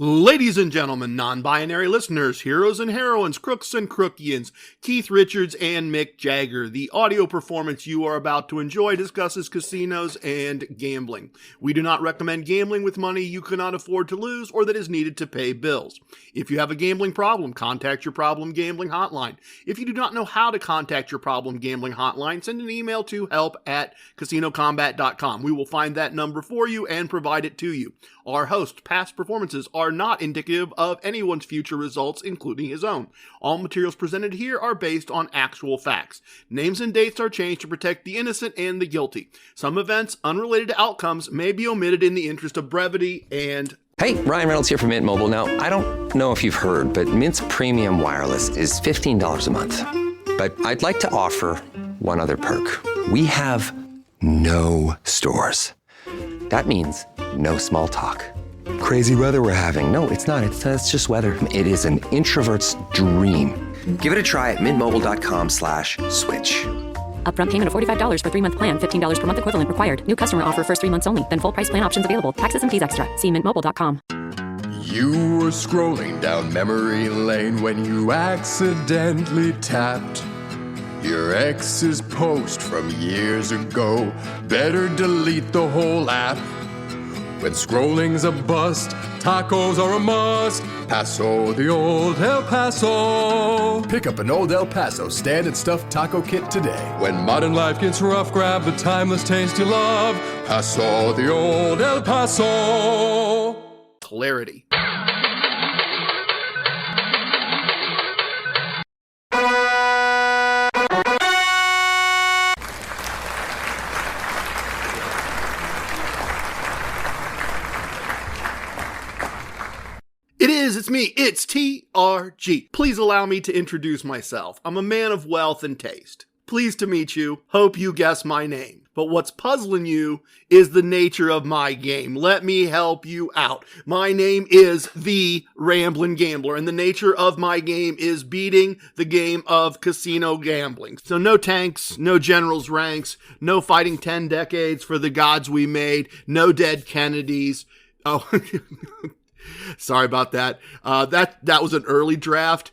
Ladies and gentlemen, non-binary listeners, heroes and heroines, crooks and crookians, Keith Richards and Mick Jagger, the audio performance you are about to enjoy discusses casinos and gambling. We do not recommend gambling with money you cannot afford to lose or that is needed to pay bills. If you have a gambling problem, contact your problem gambling hotline. If you do not know how to contact your problem gambling hotline, send an email to help@casinocombat.com. We will find that number for you and provide it to you. Our host, past performances are not indicative of anyone's future results, including his own. All materials presented here are based on actual facts. Names and dates are changed to protect the innocent and the guilty. Some events unrelated to outcomes may be omitted in the interest of brevity and... Hey, Ryan Reynolds here from Mint Mobile. Now, I don't know if you've heard, but Mint's premium wireless is $15 a month. But I'd like to offer one other perk. We have no stores. That means no small talk. Crazy weather we're having. No, it's not. It's just weather. It is an introvert's dream. Give it a try at mintmobile.com/switch. Upfront payment of $45 for 3-month plan. $15 per month equivalent required. New customer offer first 3 months only. Then full price plan options available. Taxes and fees extra. See mintmobile.com. You were scrolling down memory lane when you accidentally tapped your ex's post from years ago. Better delete the whole app. When scrolling's a bust, tacos are a must. Paso the old El Paso. Pick up an old El Paso standard stuffed taco kit today. When modern life gets rough, grab the timeless taste you love. Paso the old El Paso. Clarity. It's me, it's TRG. Please allow me to introduce myself. I'm a man of wealth and taste. Pleased to meet you. Hope you guess my name. But what's puzzling you is the nature of my game. Let me help you out. My name is the Ramblin Gambler, and the nature of my game is beating the game of casino gambling. So no tanks, no generals' ranks, no fighting 10 decades for the gods we made, no dead Kennedys. Oh... Sorry about that. That was an early draft.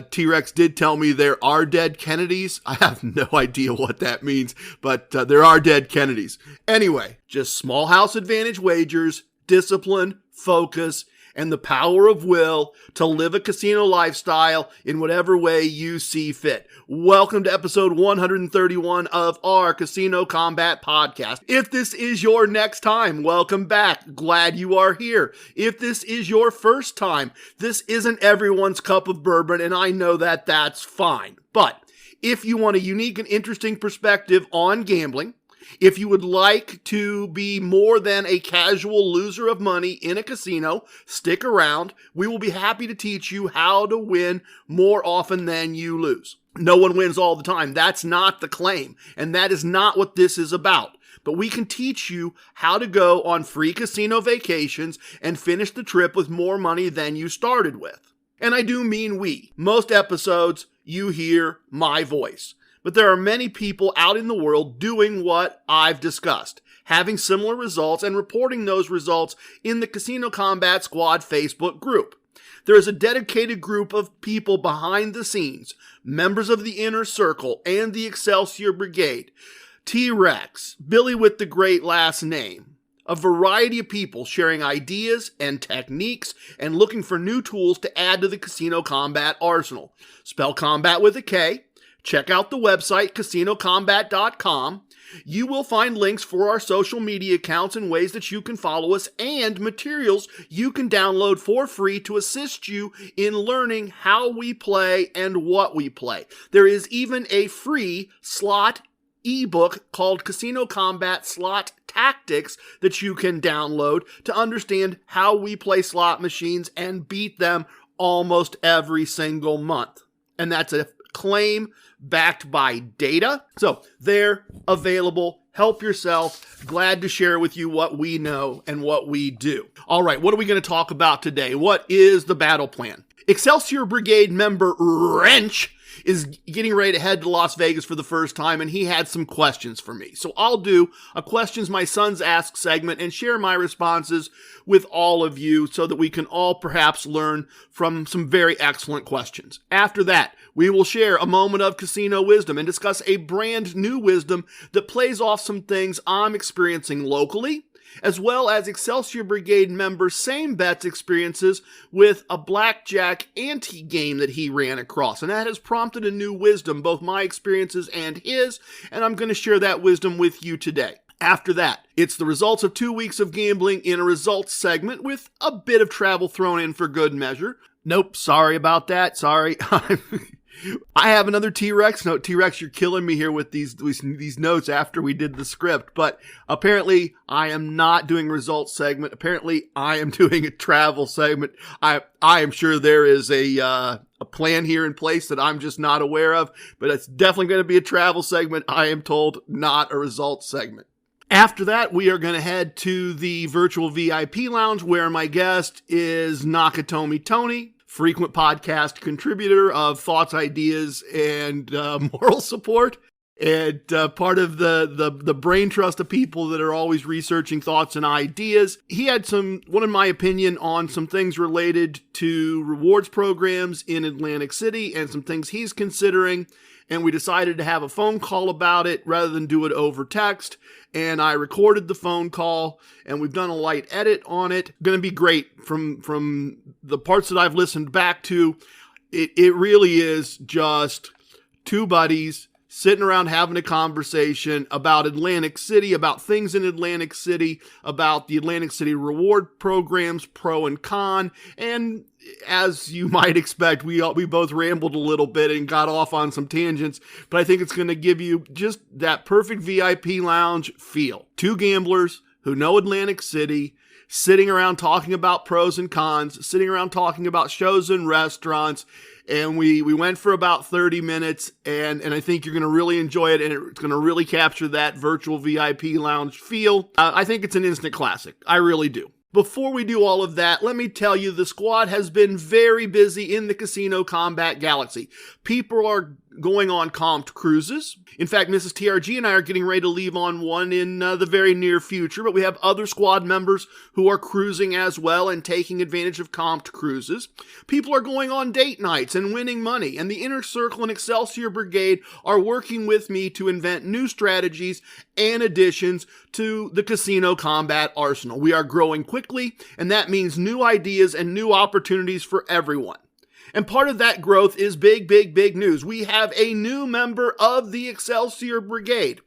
T-Rex did tell me there are dead Kennedys. I have no idea what that means, but there are dead Kennedys. Anyway, just small house advantage wagers, discipline, focus, and the power of will to live a casino lifestyle in whatever way you see fit. Welcome to episode 131 of our Casino Combat Podcast. If this is your next time, welcome back. Glad you are here. If this is your first time, this isn't everyone's cup of bourbon, and I know that that's fine. But if you want a unique and interesting perspective on gambling, if you would like to be more than a casual loser of money in a casino, stick around. We will be happy to teach you how to win more often than you lose. No one wins all the time. That's not the claim, and that is not what this is about. But we can teach you how to go on free casino vacations and finish the trip with more money than you started with. And I do mean we. Most episodes, you hear my voice. But there are many people out in the world doing what I've discussed, having similar results and reporting those results in the Casino Combat Squad Facebook group. There is a dedicated group of people behind the scenes, members of the Inner Circle and the Excelsior Brigade, T-Rex, Billy with the great last name, a variety of people sharing ideas and techniques and looking for new tools to add to the Casino Combat arsenal. Spell combat with a K. Check out the website, casinocombat.com. You will find links for our social media accounts and ways that you can follow us and materials you can download for free to assist you in learning how we play and what we play. There is even a free slot ebook called Casino Combat Slot Tactics that you can download to understand how we play slot machines and beat them almost every single month. And that's a claim backed by data. So they're available. Help yourself. Glad to share with you what we know and what we do. All right, what are we going to talk about today? What is the battle plan? Excelsior Brigade member Wrench is getting ready to head to Las Vegas for the first time, and he had some questions for me. So I'll do a Questions My Sons Ask segment and share my responses with all of you so that we can all perhaps learn from some very excellent questions. After that, we will share a moment of casino wisdom and discuss a brand new wisdom that plays off some things I'm experiencing locally, as well as Excelsior Brigade member Same Bet's experiences with a blackjack ante-game that he ran across. And that has prompted a new wisdom, both my experiences and his, and I'm going to share that wisdom with you today. After that, it's the results of 2 weeks of gambling in a results segment with a bit of travel thrown in for good measure. Nope, sorry about that. Sorry. I have another T-Rex note. T-Rex, you're killing me here with these notes after we did the script. But apparently, I am not doing a results segment. Apparently, I am doing a travel segment. I am sure there is a plan here in place that I'm just not aware of. But it's definitely going to be a travel segment. I am told, not a results segment. After that, we are going to head to the virtual VIP lounge where my guest is Nakatomi Tony, frequent podcast contributor of thoughts, ideas, and moral support, and part of the brain trust of people that are always researching thoughts and ideas. He had one in my opinion, on some things related to rewards programs in Atlantic City and some things he's considering, and we decided to have a phone call about it rather than do it over text. And I recorded the phone call, and we've done a light edit on it. Going to be great. From the parts that I've listened back to, it really is just two buddies sitting around having a conversation about Atlantic City, about things in Atlantic City, about the Atlantic City reward programs, pro and con, and as you might expect, we both rambled a little bit and got off on some tangents, but I think it's going to give you just that perfect VIP lounge feel. Two gamblers who know Atlantic City, sitting around talking about pros and cons, sitting around talking about shows and restaurants, and we went for about 30 minutes, and I think you're going to really enjoy it, and it's going to really capture that virtual VIP lounge feel. I think it's an instant classic. I really do. Before we do all of that, let me tell you the squad has been very busy in the casino combat galaxy. People are going on comped cruises. In fact, Mrs. TRG and I are getting ready to leave on one in the very near future, but we have other squad members who are cruising as well and taking advantage of comped cruises. People are going on date nights and winning money, and the Inner Circle and Excelsior Brigade are working with me to invent new strategies and additions to the casino combat arsenal. We are growing quickly, and that means new ideas and new opportunities for everyone. And part of that growth is big news. We have a new member of the Excelsior Brigade,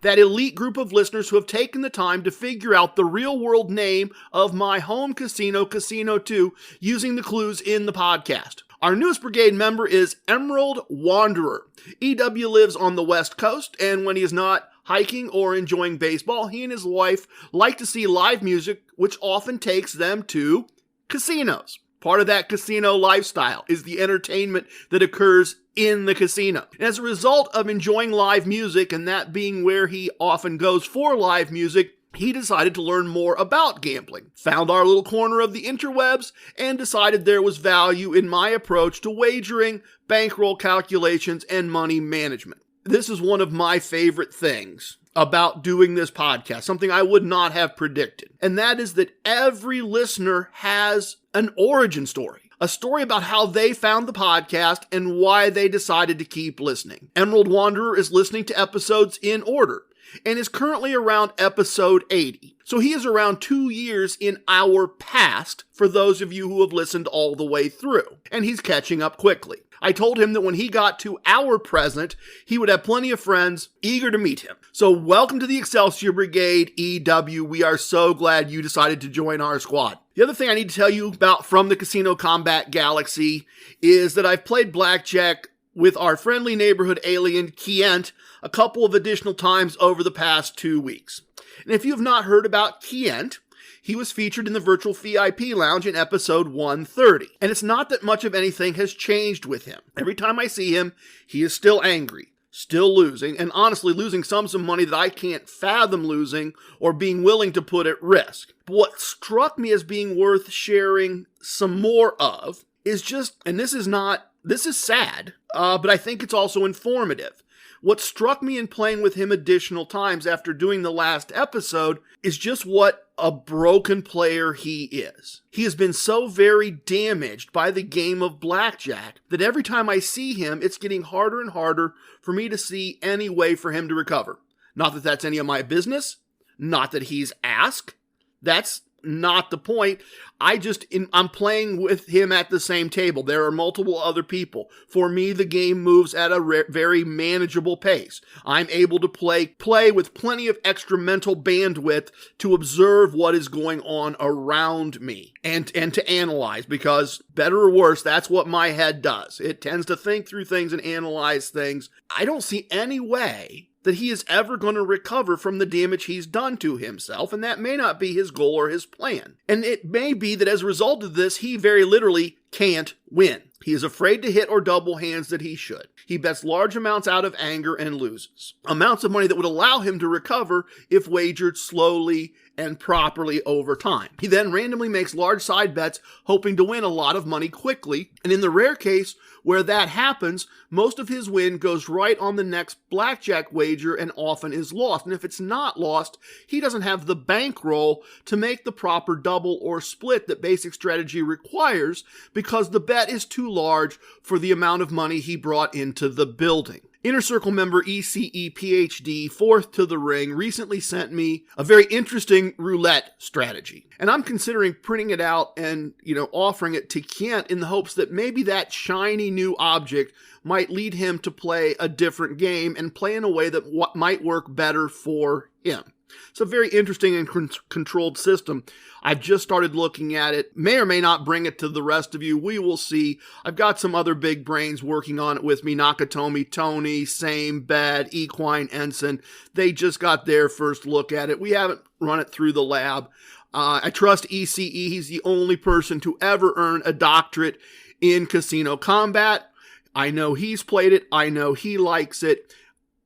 that elite group of listeners who have taken the time to figure out the real-world name of my home casino, Casino 2, using the clues in the podcast. Our newest brigade member is Emerald Wanderer. EW lives on the West Coast, and when he is not hiking or enjoying baseball, he and his wife like to see live music, which often takes them to casinos. Part of that casino lifestyle is the entertainment that occurs in the casino. And as a result of enjoying live music, and that being where he often goes for live music, he decided to learn more about gambling, found our little corner of the interwebs, and decided there was value in my approach to wagering, bankroll calculations, and money management. This is one of my favorite things about doing this podcast, something I would not have predicted. And that is that every listener has an origin story, a story about how they found the podcast and why they decided to keep listening. Emerald Wanderer is listening to episodes in order and is currently around episode 80. So he is around 2 years in our past for those of you who have listened all the way through, and he's catching up quickly. I told him that when he got to our present, he would have plenty of friends eager to meet him. So welcome to the Excelsior Brigade, EW. We are so glad you decided to join our squad. The other thing I need to tell you about from the Casino Combat Galaxy is that I've played blackjack with our friendly neighborhood alien, Kient, a couple of additional times over the past 2 weeks. And if you have not heard about Kient, he was featured in the virtual VIP lounge in episode 130. And it's not that much of anything has changed with him. Every time I see him, he is still angry, still losing, and honestly losing sums of money that I can't fathom losing or being willing to put at risk. But what struck me as being worth sharing some more of is just, and this is not This is sad, but I think it's also informative. What struck me in playing with him additional times after doing the last episode is just what a broken player he is. He has been so very damaged by the game of blackjack that every time I see him, it's getting harder and harder for me to see any way for him to recover. Not that that's any of my business, not that he's asked. That's not the point. I'm playing with him at the same table. There are multiple other people. For me, the game moves at a very manageable pace. I'm able to play with plenty of extra mental bandwidth to observe what is going on around me and to analyze, because better or worse, that's what my head does. It tends to think through things and analyze things. I don't see any way that he is ever going to recover from the damage he's done to himself, and that may not be his goal or his plan. And it may be that as a result of this, he very literally can't win. He is afraid to hit or double hands that he should. He bets large amounts out of anger and loses. Amounts of money that would allow him to recover if wagered slowly and properly over time. He then randomly makes large side bets, hoping to win a lot of money quickly, and in the rare case where that happens, most of his win goes right on the next blackjack wager and often is lost. And if it's not lost, he doesn't have the bankroll to make the proper double or split that basic strategy requires because the bet is too large for the amount of money he brought into the building. Inner Circle member ECE PhD, fourth to the ring, recently sent me a very interesting roulette strategy. And I'm considering printing it out and, offering it to Kent in the hopes that maybe that shiny new object might lead him to play a different game and play in a way that might work better for him. It's a very interesting and controlled system. I've just started looking at it. May or may not bring it to the rest of you. We will see. I've got some other big brains working on it with me. Nakatomi Tony, Same Bad, Equine Ensign. They just got their first look at it. We haven't run it through the lab. I trust ECE. He's the only person to ever earn a doctorate in casino combat. I know he's played it. I know he likes it.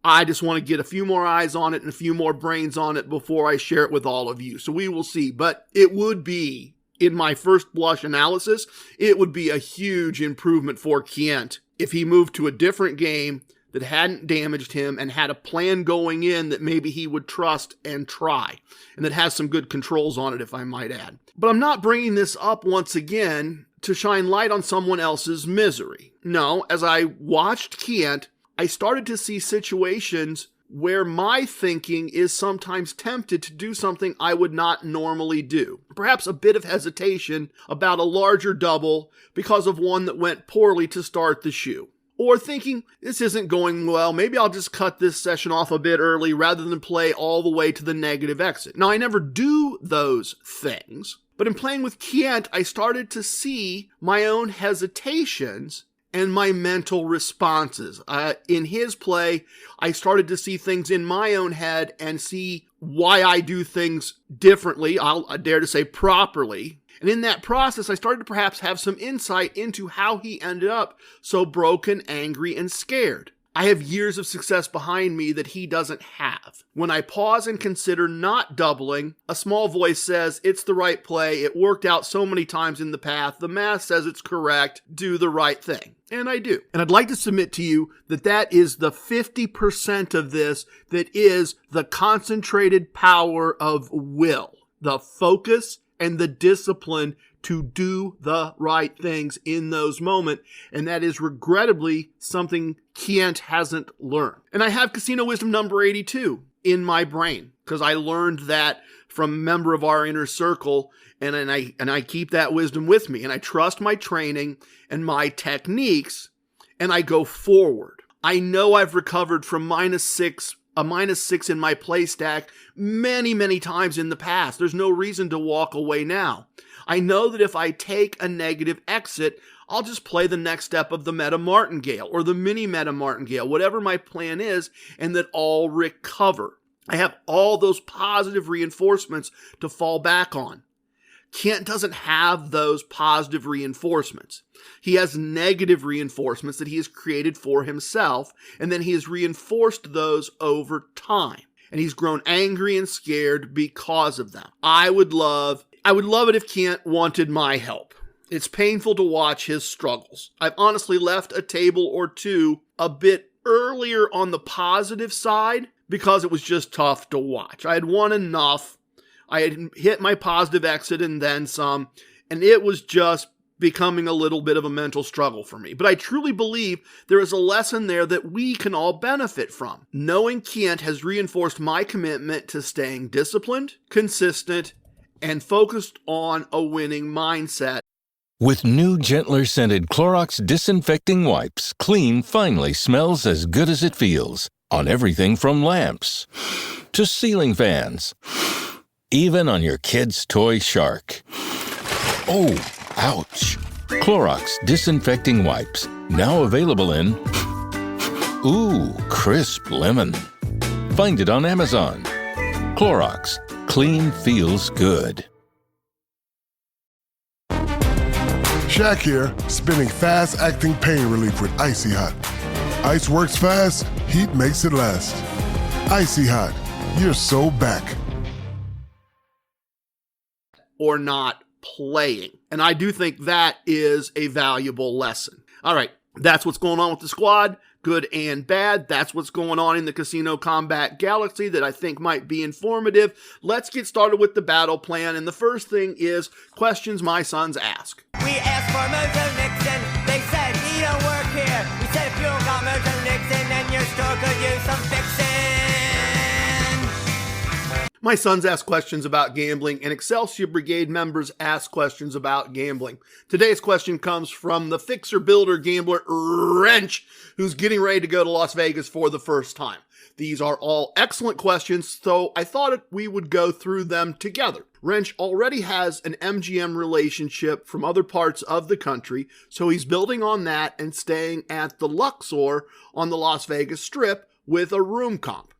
I just want to get a few more eyes on it and a few more brains on it before I share it with all of you. So we will see. But it would be, in my first blush analysis, it would be a huge improvement for Kent if he moved to a different game that hadn't damaged him and had a plan going in that maybe he would trust and try, and that has some good controls on it, if I might add. But I'm not bringing this up once again to shine light on someone else's misery. No, as I watched Kent, I started to see situations where my thinking is sometimes tempted to do something I would not normally do. Perhaps a bit of hesitation about a larger double because of one that went poorly to start the shoe. Or thinking, this isn't going well, maybe I'll just cut this session off a bit early rather than play all the way to the negative exit. Now, I never do those things, but in playing with Kent, I started to see my own hesitations and my mental responses. In his play, I started to see things in my own head and see why I do things differently, I dare to say properly. And in that process, I started to perhaps have some insight into how he ended up so broken, angry, and scared. I have years of success behind me that he doesn't have. When I pause and consider not doubling, a small voice says, it's the right play, it worked out so many times in the past, the math says it's correct, do the right thing. And I do. And I'd like to submit to you that that is the 50% of this that is the concentrated power of will, the focus and the discipline to do the right things in those moments. And that is regrettably something Kent hasn't learned. And I have Casino Wisdom number 82 in my brain because I learned that from a member of our inner circle, and I keep that wisdom with me, and I trust my training and my techniques, and I go forward. I know I've recovered from a -6 in my play stack many, many times in the past. There's no reason to walk away now. I know that if I take a negative exit, I'll just play the next step of the meta martingale or the mini meta martingale, whatever my plan is, and that I'll recover. I have all those positive reinforcements to fall back on. Kent doesn't have those positive reinforcements. He has negative reinforcements that he has created for himself, and then he has reinforced those over time. And he's grown angry and scared because of them. I would love it if Kent wanted my help. It's painful to watch his struggles. I've honestly left a table or two a bit earlier on the positive side because it was just tough to watch. I had won enough. I had hit my positive exit and then some, and it was just becoming a little bit of a mental struggle for me. But I truly believe there is a lesson there that we can all benefit from. Knowing Kent has reinforced my commitment to staying disciplined, consistent, and focused on a winning mindset. With new, gentler scented Clorox disinfecting wipes, clean finally smells as good as it feels. On everything from lamps to ceiling fans. Even on your kid's toy shark. Oh, ouch. Clorox disinfecting wipes. Now available in crisp lemon. Find it on Amazon. Clorox. Clean feels good. Shaq here, spinning fast-acting pain relief with Icy Hot. Ice works fast, heat makes it last. Icy Hot, you're so back. Or not playing. And I do think that is a valuable lesson. All right, that's what's going on with the squad, good and bad. That's what's going on in the Casino Combat Galaxy that I think might be informative. Let's get started with the battle plan. And the first thing is questions my sons ask. We asked for Mojo Nixon. They said he don't work here. We said if you don't got Mojo Nixon, then your store could use some fixing. My sons ask questions about gambling, and Excelsior Brigade members ask questions about gambling. Today's question comes from the fixer builder gambler Wrench, who's getting ready to go to Las Vegas for the first time. These are all excellent questions, so I thought we would go through them together. Wrench already has an MGM relationship from other parts of the country, so he's building on that and staying at the Luxor on the Las Vegas Strip with a room comp.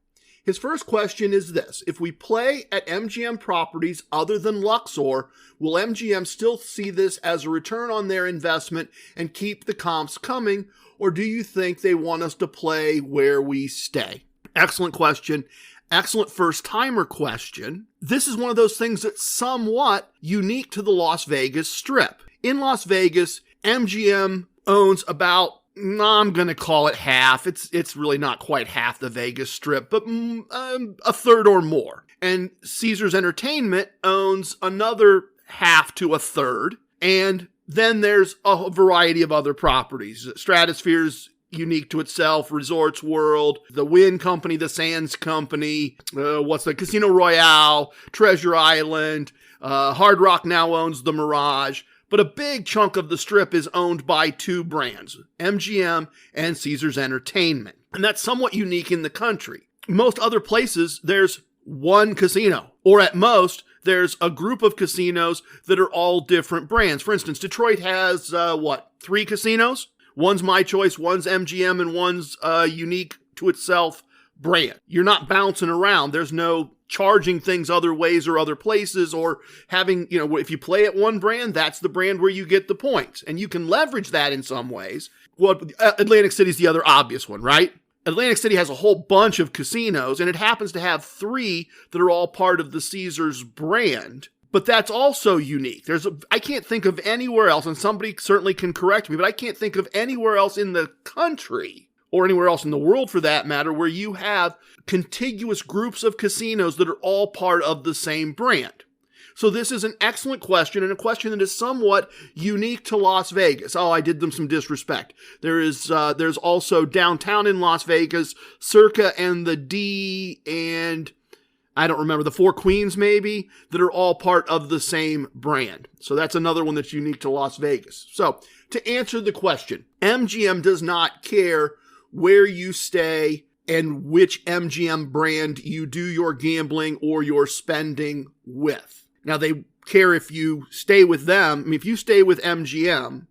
His first question is this: if we play at MGM properties other than Luxor, will MGM still see this as a return on their investment and keep the comps coming, or do you think they want us to play where we stay? Excellent question. Excellent first-timer question. This is one of those things that's somewhat unique to the Las Vegas Strip. In Las Vegas, MGM owns about, I'm going to call it half. It's really not quite half the Vegas Strip, but a third or more. And Caesars Entertainment owns another half to a third. And then there's a variety of other properties. Stratosphere's unique to itself, Resorts World, the Wynn Company, the Sands Company, Casino Royale, Treasure Island, Hard Rock now owns the Mirage. But a big chunk of the Strip is owned by two brands, MGM and Caesars Entertainment. And that's somewhat unique in the country. Most other places, there's one casino, or at most, there's a group of casinos that are all different brands. For instance, Detroit has, 3 casinos? One's My Choice, one's MGM, and one's unique to itself brand. You're not bouncing around. There's no charging things other ways or other places, or having, if you play at one brand, that's the brand where you get the points. And you can leverage that in some ways. Well, Atlantic City's the other obvious one, right? Atlantic City has a whole bunch of casinos, and it happens to have 3 that are all part of the Caesars brand. But that's also unique. I can't think of anywhere else, and somebody certainly can correct me, but I can't think of anywhere else in the country, or anywhere else in the world for that matter, where you have contiguous groups of casinos that are all part of the same brand. So this is an excellent question, and a question that is somewhat unique to Las Vegas. Oh, I did them some disrespect. There's also downtown in Las Vegas, Circa and the D, and I don't remember, the Four Queens maybe, that are all part of the same brand. So that's another one that's unique to Las Vegas. So to answer the question, MGM does not care where you stay and which MGM brand you do your gambling or your spending with. Now, they care if you stay with them. I mean, if you stay with MGM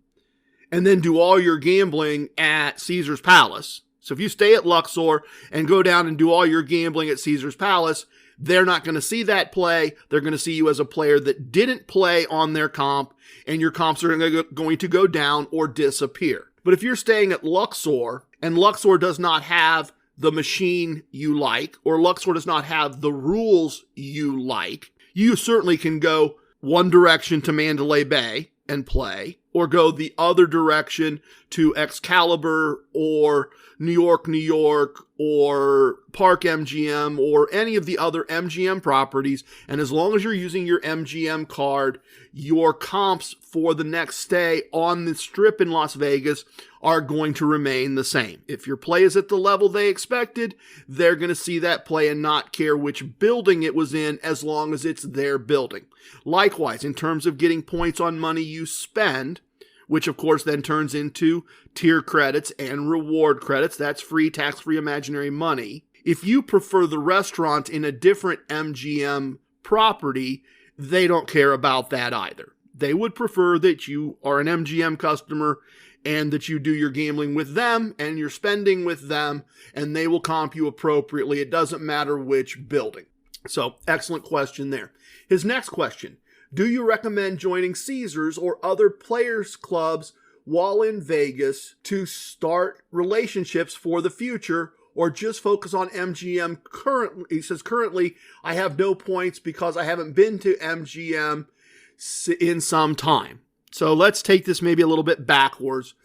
and then do all your gambling at Caesars Palace, so if you stay at Luxor and go down and do all your gambling at Caesars Palace, they're not going to see that play. They're going to see you as a player that didn't play on their comp, and your comps are going to go down or disappear. But if you're staying at Luxor, and Luxor does not have the machine you like, or Luxor does not have the rules you like, you certainly can go one direction to Mandalay Bay, and play, or go the other direction to Excalibur or New York, or Park MGM, or any of the other MGM properties. And as long as you're using your MGM card, your comps for the next stay on the Strip in Las Vegas are going to remain the same. If your play is at the level they expected, they're going to see that play and not care which building it was in as long as it's their building. Likewise, in terms of getting points on money you spend, which of course then turns into tier credits and reward credits, that's free, tax-free imaginary money. If you prefer the restaurant in a different MGM property, they don't care about that either. They would prefer that you are an MGM customer and that you do your gambling with them and your spending with them, and they will comp you appropriately. It doesn't matter which building. So, excellent question there. His next question: do you recommend joining Caesars or other players' clubs while in Vegas to start relationships for the future, or just focus on MGM currently? He says, currently, I have no points because I haven't been to MGM in some time. So let's take this maybe a little bit backwards.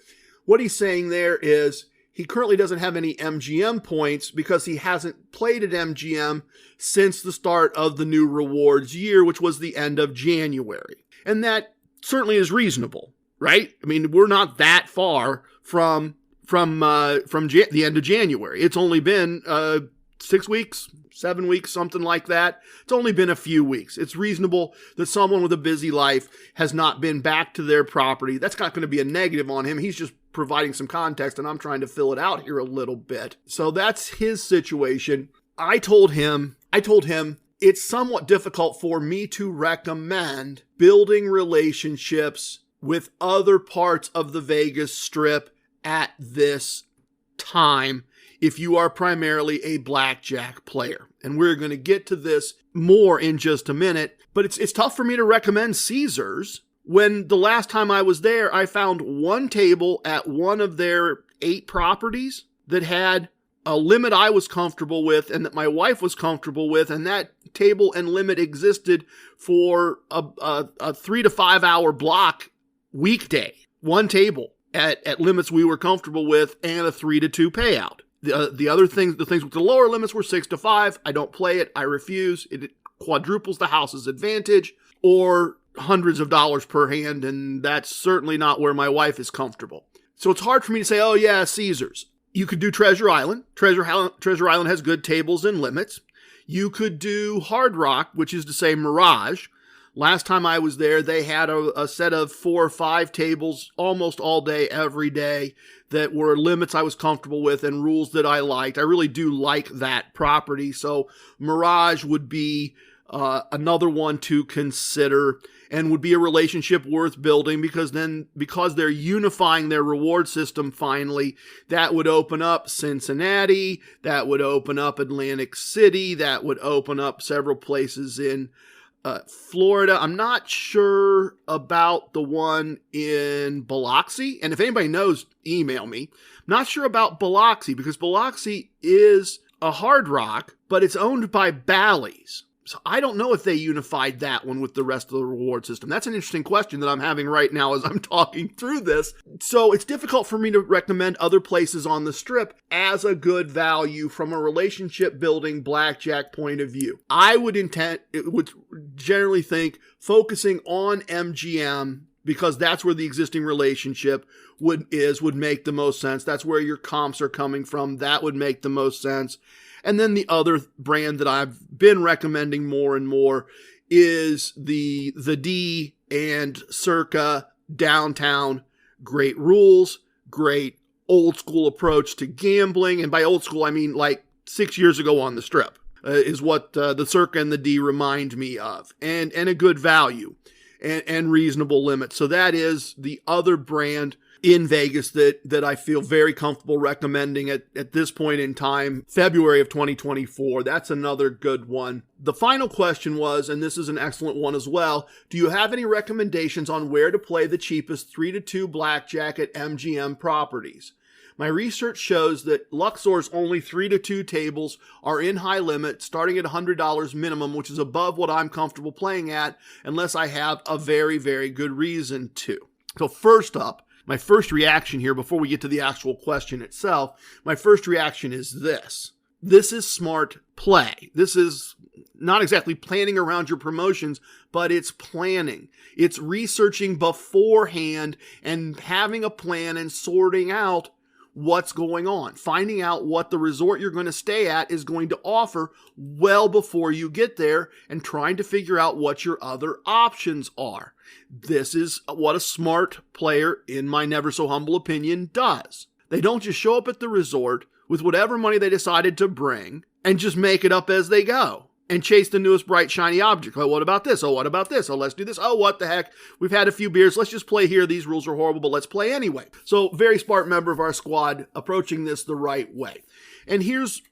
What he's saying there is he currently doesn't have any MGM points because he hasn't played at MGM since the start of the new rewards year, which was the end of January. And that certainly is reasonable, right? I mean, we're not that far from the end of January. It's only been 6 weeks, 7 weeks, something like that. It's only been a few weeks. It's reasonable that someone with a busy life has not been back to their property. That's not going to be a negative on him. He's just providing some context, and I'm trying to fill it out here a little bit. So that's his situation. I told him it's somewhat difficult for me to recommend building relationships with other parts of the Vegas Strip at this time if you are primarily a blackjack player. And we're going to get to this more in just a minute, but it's tough for me to recommend Caesars when the last time I was there, I found one table at one of their 8 properties that had a limit I was comfortable with and that my wife was comfortable with, and that table and limit existed for a 3 to 5 hour block weekday. One table at limits we were comfortable with and a 3 to 2 payout. The other things, the things with the lower limits were 6 to 5. I don't play it. I refuse. It quadruples the house's advantage, or hundreds of dollars per hand, and that's certainly not where my wife is comfortable. So it's hard for me to say, oh yeah, Caesars. You could do Treasure Island. Treasure Island has good tables and limits. You could do Hard Rock, which is to say Mirage. Last time I was there, they had a set of 4 or 5 tables almost all day, every day, that were limits I was comfortable with and rules that I liked. I really do like that property. So Mirage would be another one to consider, and would be a relationship worth building, because they're unifying their reward system finally, that would open up Cincinnati, that would open up Atlantic City, that would open up several places in Florida. I'm not sure about the one in Biloxi, and if anybody knows, email me. I'm not sure about Biloxi, because Biloxi is a Hard Rock, but it's owned by Bally's. So I don't know if they unified that one with the rest of the reward system. That's an interesting question that I'm having right now as I'm talking through this. So it's difficult for me to recommend other places on the Strip as a good value from a relationship building blackjack point of view. I would generally think focusing on MGM, because that's where the existing relationship would make the most sense. That's where your comps are coming from. That would make the most sense. And then the other brand that I've been recommending more and more is the D and Circa Downtown. Great rules, great old school approach to gambling. And by old school, I mean like 6 years ago on the Strip, is what the Circa and the D remind me of. And a good value and reasonable limit. So that is the other brand in Vegas that I feel very comfortable recommending at this point in time, February of 2024. That's another good one. The final question was, and this is an excellent one as well, do you have any recommendations on where to play the cheapest 3 to 2 blackjack at MGM properties? My research shows that Luxor's only 3-2 tables are in high limit, starting at $100 minimum, which is above what I'm comfortable playing at, unless I have a very, very good reason to. So first up, my first reaction here, before we get to the actual question itself, my first reaction is this. This is smart play. This is not exactly planning around your promotions, but it's planning. It's researching beforehand and having a plan and sorting out what's going on. Finding out what the resort you're going to stay at is going to offer well before you get there and trying to figure out what your other options are. This is what a smart player, in my never so humble opinion, does. They don't just show up at the resort with whatever money they decided to bring and just make it up as they go and chase the newest bright shiny object. Oh, what about this? Oh, what about this? Oh, let's do this. Oh, what the heck? We've had a few beers. Let's just play here. These rules are horrible, but let's play anyway. So very smart member of our squad approaching this the right way. And here's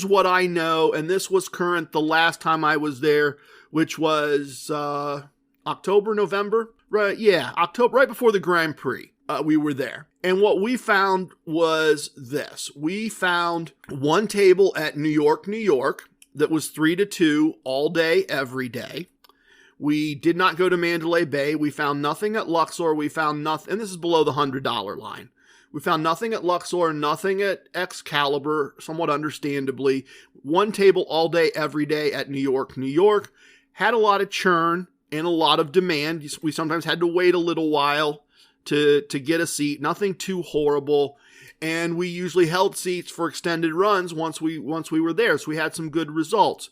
what I know, and this was current the last time I was there, which was October, November? Right, yeah, October, right before the Grand Prix. We were there. And what we found was this. We found one table at New York, that was 3-2 all day, every day. We did not go to Mandalay Bay. We found nothing at Luxor. We found nothing, and this is below the $100 line. We found nothing at Luxor, nothing at Excalibur, somewhat understandably. One table all day, every day at New York. Had a lot of churn and a lot of demand. We sometimes had to wait a little while to get a seat. Nothing too horrible. And we usually held seats for extended runs once we were there. So we had some good results.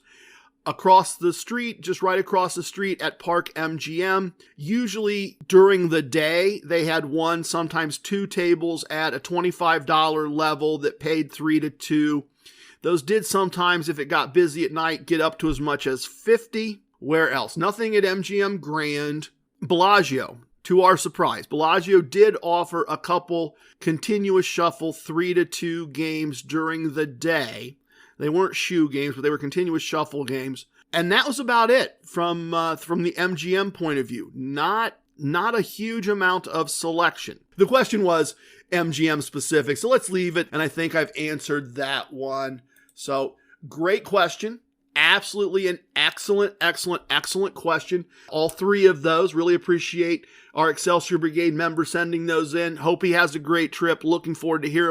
Across the street, just right across the street at Park MGM, usually during the day, they had one, sometimes two tables at a $25 level that paid 3-2. Those did sometimes, if it got busy at night, get up to as much as $50. Where else? Nothing at MGM Grand. Bellagio. To our surprise, Bellagio did offer a couple continuous shuffle 3-2 games during the day. They weren't shoe games, but they were continuous shuffle games. And that was about it from the MGM point of view. Not a huge amount of selection. The question was MGM specific, so let's leave it. And I think I've answered that one. So great question. Absolutely an excellent question. All three of those. Really appreciate our Excelsior Brigade member sending those in. Hope he has a great trip. Looking forward to hearing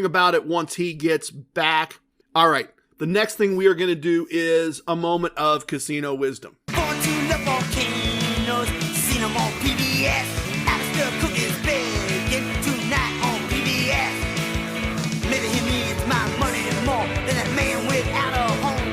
about it once he gets back. All right. The next thing we are going to do is a moment of casino wisdom. Going to the volcanoes, seen them on PBS. After cookies bacon tonight on PBS. Maybe he needs my money more than that man without a home.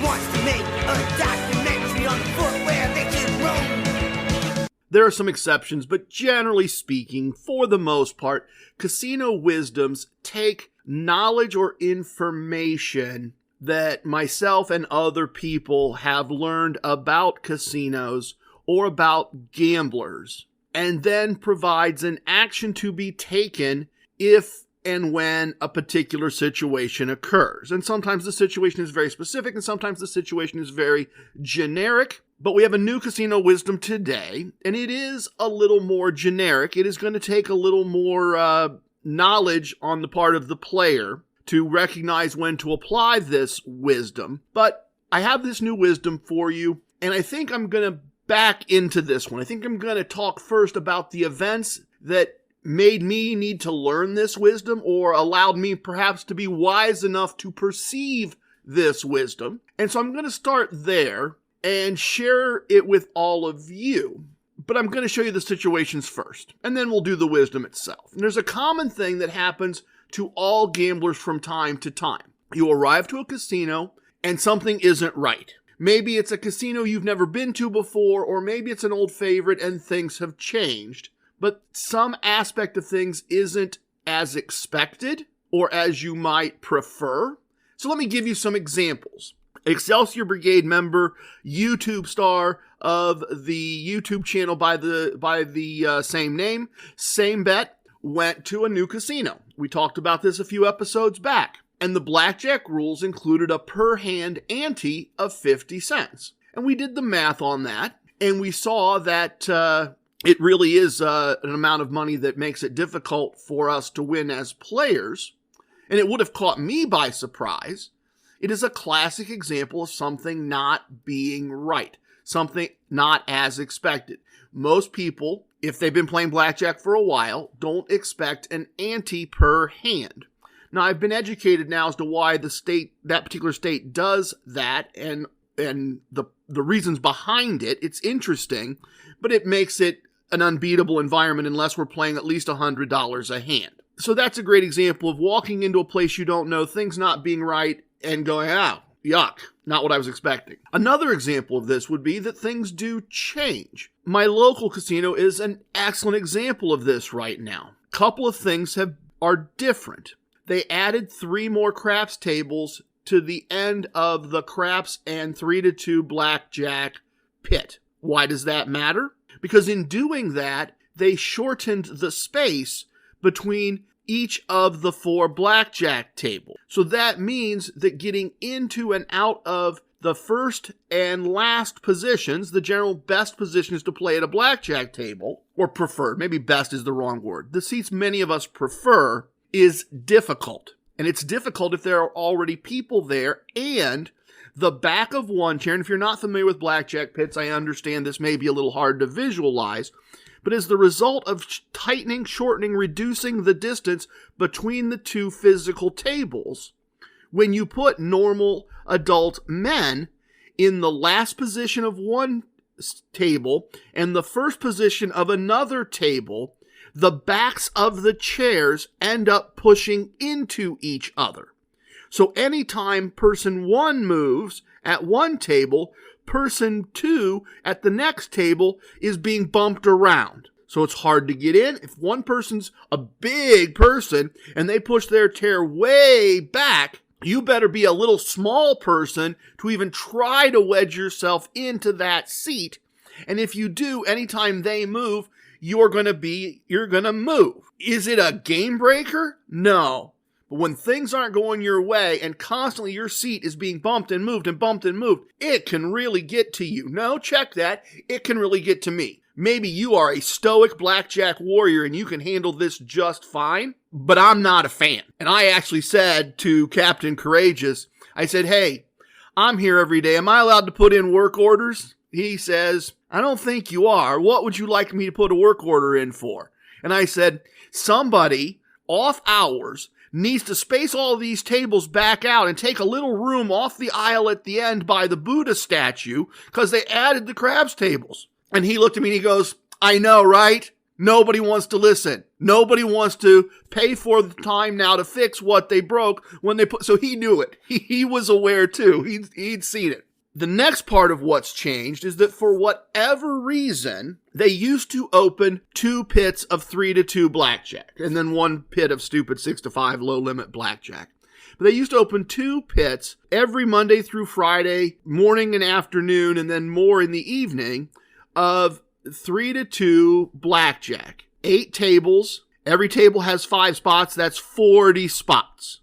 Wants to make a documentary on footwear they can roam. There are some exceptions, but generally speaking, for the most part, casino wisdoms take knowledge or information that myself and other people have learned about casinos or about gamblers, and then provides an action to be taken if and when a particular situation occurs. And sometimes the situation is very specific, and sometimes the situation is very generic. But we have a new casino wisdom today, and it is a little more generic. It is going to take a little more knowledge on the part of the player to recognize when to apply this wisdom. But I have this new wisdom for you, and I think I'm going to back into this one. I think I'm going to talk first about the events that made me need to learn this wisdom, or allowed me perhaps to be wise enough to perceive this wisdom. And so I'm going to start there and share it with all of you. But I'm going to show you the situations first, and then we'll do the wisdom itself. And there's a common thing that happens to all gamblers from time to time. You arrive to a casino and something isn't right. Maybe it's a casino you've never been to before, or maybe it's an old favorite and things have changed. But some aspect of things isn't as expected or as you might prefer. So let me give you some examples. Excelsior Brigade member, YouTube star of the YouTube channel by the same name, same bet, went to a new casino. We talked about this a few episodes back. And the blackjack rules included a per hand ante of 50 cents. And we did the math on that. And we saw that it really is an amount of money that makes it difficult for us to win as players, and it would have caught me by surprise. It is a classic example of something not being right, something not as expected. Most people, if they've been playing blackjack for a while, don't expect an ante per hand. Now, I've been educated now as to why that particular state does that, and the reasons behind it. It's interesting, but it makes it an unbeatable environment unless we're playing at least $100 a hand. So that's a great example of walking into a place you don't know, things not being right, and going, yuck, not what I was expecting. Another example of this would be that things do change. My local casino is an excellent example of this right now. A couple of things are different. They added 3 more craps tables to the end of the craps and 3-2 blackjack pit. Why does that matter? Because in doing that, they shortened the space between each of the 4 blackjack tables. So that means that getting into and out of the first and last positions, the general best position is to play at a blackjack table, or preferred, maybe best is the wrong word. The seats many of us prefer is difficult. And it's difficult if there are already people there, and the back of one chair, and if you're not familiar with blackjack pits, I understand this may be a little hard to visualize, but as the result of tightening, shortening, reducing the distance between the 2 physical tables, when you put normal adult men in the last position of one table and the first position of another table, the backs of the chairs end up pushing into each other. So anytime person 1 moves at one table, person 2 at the next table is being bumped around. So it's hard to get in. If one person's a big person and they push their chair way back, you better be a little small person to even try to wedge yourself into that seat. And if you do, anytime they move, you're going to move. Is it a game breaker? No. But when things aren't going your way and constantly your seat is being bumped and moved, it can really get to you. No, check that. It can really get to me. Maybe you are a stoic blackjack warrior and you can handle this just fine, but I'm not a fan. And I actually said to Captain Courageous, I said, hey, I'm here every day. Am I allowed to put in work orders? He says, I don't think you are. What would you like me to put a work order in for? And I said, somebody off hours needs to space all these tables back out and take a little room off the aisle at the end by the Buddha statue because they added the craps tables. And he looked at me and he goes, I know, right? Nobody wants to listen. Nobody wants to pay for the time now to fix what they broke when they so he knew it. He was aware too. He'd seen it. The next part of what's changed is that for whatever reason, they used to open 2 pits of 3-2 blackjack and then 1 pit of stupid 6-5 low limit blackjack. But they used to open 2 pits every Monday through Friday, morning and afternoon, and then more in the evening of 3-2 blackjack. 8 tables. Every table has 5 spots. That's 40 spots.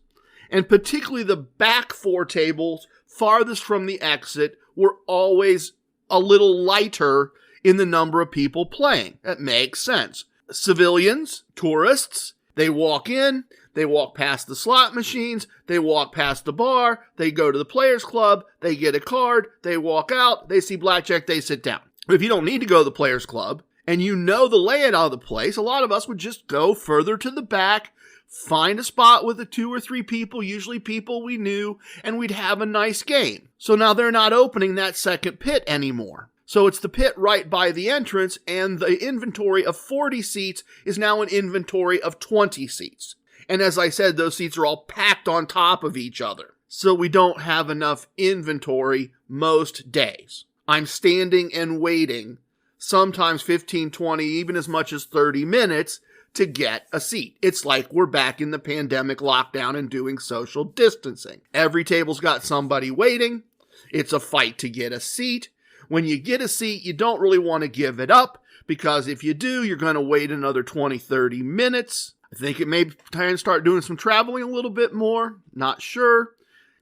And particularly the back 4 tables farthest from the exit were always a little lighter in the number of people playing. That makes sense. Civilians, tourists, they walk in, they walk past the slot machines, they walk past the bar, they go to the players club, they get a card, they walk out, they see blackjack, they sit down. If you don't need to go to the players club and you know the layout of the place, a lot of us would just go further to the back, find a spot with the 2 or 3 people, usually people we knew, and we'd have a nice game. So now they're not opening that second pit anymore. So it's the pit right by the entrance, and the inventory of 40 seats is now an inventory of 20 seats. And as I said, those seats are all packed on top of each other. So we don't have enough inventory most days. I'm standing and waiting, sometimes 15, 20, even as much as 30 minutes to get a seat. It's like we're back in the pandemic lockdown and doing social distancing. Every table's got somebody waiting. It's a fight to get a seat. When you get a seat, you don't really want to give it up because if you do, you're going to wait another 20, 30 minutes. I think it may time to start doing some traveling a little bit more. Not sure.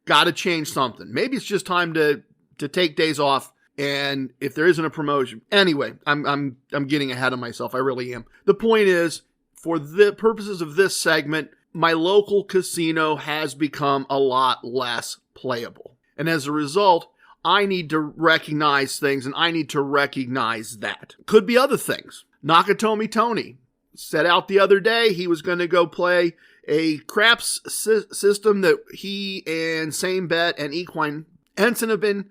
Got to change something. Maybe it's just time to take days off And if there isn't a promotion, anyway, I'm getting ahead of myself. I really am. The point is, for the purposes of this segment, my local casino has become a lot less playable. And as a result, I need to recognize things, and I need to recognize that. Could be other things. Nakatomi Tony set out the other day he was going to go play a craps system that he and Same Bet and Equine Ensign have been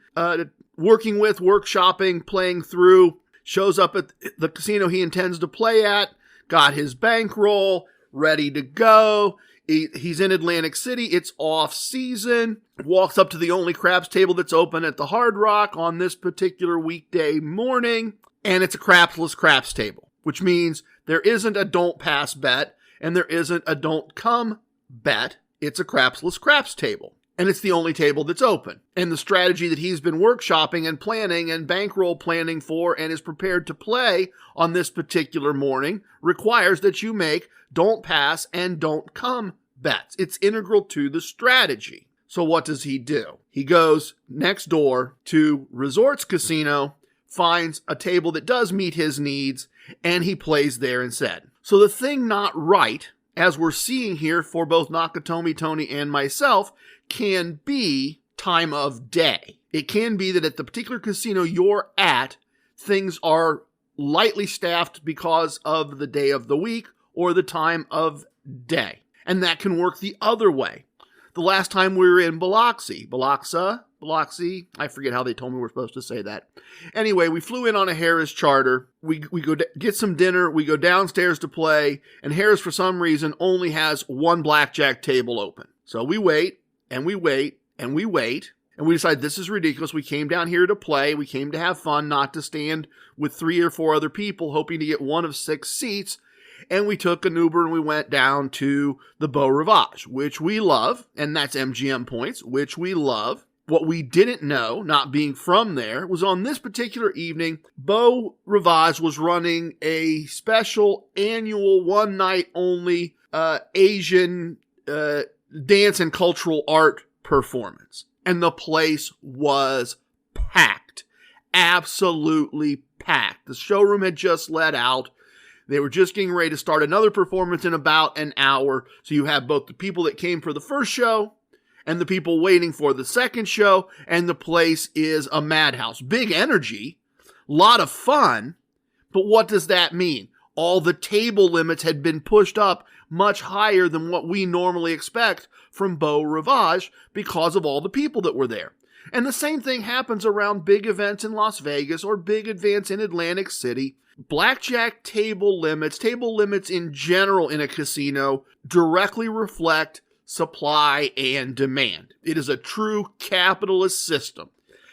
working with, workshopping, playing through. Shows up at the casino he intends to play at, got his bankroll, ready to go. He's in Atlantic City. It's off season. Walks up to the only craps table that's open at the Hard Rock on this particular weekday morning. And it's a crapsless craps table, which means there isn't a don't pass bet and there isn't a don't come bet. It's a crapsless craps table. And it's the only table that's open. And the strategy that he's been workshopping and planning and bankroll planning for and is prepared to play on this particular morning requires that you make don't pass and don't come bets. It's integral to the strategy. So what does he do? He goes next door to Resorts Casino, finds a table that does meet his needs, and he plays there instead. So the thing not right, as we're seeing here for both Nakatomi Tony and myself, can be time of day. It can be that at the particular casino you're at, things are lightly staffed because of the day of the week or the time of day. And that can work the other way. The last time we were in Biloxi, I forget how they told me we're supposed to say that. Anyway, we flew in on a Harris charter. We go get some dinner. We go downstairs to play. And Harris, for some reason, only has one blackjack table open. So we wait, and we wait, and we wait. And we decide this is ridiculous. We came down here to play. We came to have fun, not to stand with 3 or 4 other people hoping to get one of 6 seats. And we took an Uber and we went down to the Beau Rivage, which we love. And that's MGM points, which we love. What we didn't know, not being from there, was on this particular evening, Beau Rivage was running a special annual one-night-only Asian dance and cultural art performance. And the place was packed. Absolutely packed. The showroom had just let out. They were just getting ready to start another performance in about an hour. So you have both the people that came for the first show and the people waiting for the second show, and the place is a madhouse. Big energy, lot of fun, but what does that mean? All the table limits had been pushed up much higher than what we normally expect from Beau Rivage because of all the people that were there. And the same thing happens around big events in Las Vegas or big events in Atlantic City. Blackjack table limits in general in a casino directly reflect supply and demand. It is a true capitalist system.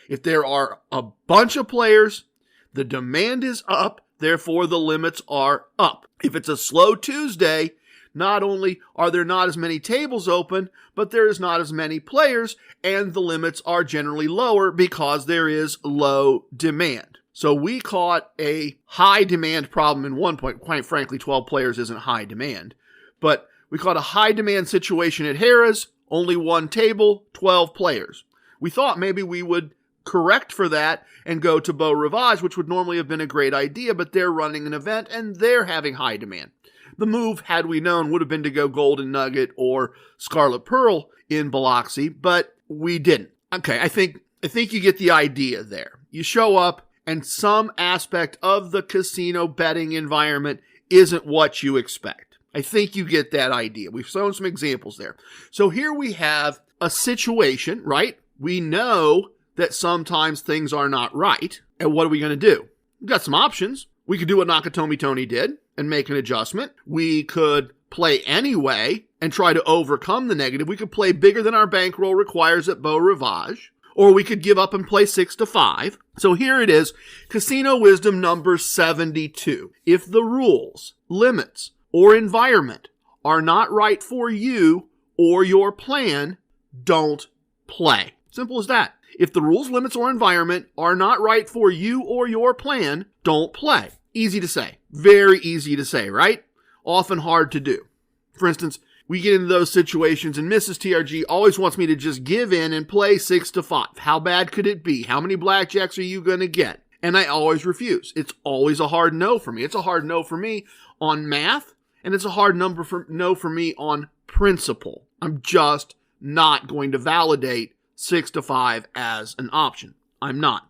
If there are a bunch of players, the demand is up, therefore the limits are up. If it's a slow Tuesday, not only are there not as many tables open, but there is not as many players, and the limits are generally lower because there is low demand. So we caught a high demand problem in one point. Quite frankly, 12 players isn't high demand, but we caught a high demand situation at Harrah's, only one table, 12 players. We thought maybe we would correct for that and go to Beau Rivage, which would normally have been a great idea, but they're running an event and they're having high demand. The move, had we known, would have been to go Golden Nugget or Scarlet Pearl in Biloxi, but we didn't. Okay, I think you get the idea there. You show up and some aspect of the casino betting environment isn't what you expect. I think you get that idea. We've shown some examples there. So here we have a situation, right? We know that sometimes things are not right. And what are we going to do? We've got some options. We could do what Nakatomi Tony did and make an adjustment. We could play anyway and try to overcome the negative. We could play bigger than our bankroll requires at Beau Rivage. Or we could give up and play 6-5. So here it is, Casino Wisdom number 72. If the rules, limits, or environment are not right for you or your plan, don't play. Simple as that. If the rules, limits, or environment are not right for you or your plan, don't play. Easy to say. Very easy to say, right? Often hard to do. For instance, we get into those situations, and Mrs. TRG always wants me to just give in and play 6-5. How bad could it be? How many blackjacks are you going to get? And I always refuse. It's always a hard no for me. It's a hard no for me on math, and it's a hard no for me on principle. I'm just not going to validate 6-5 as an option. I'm not.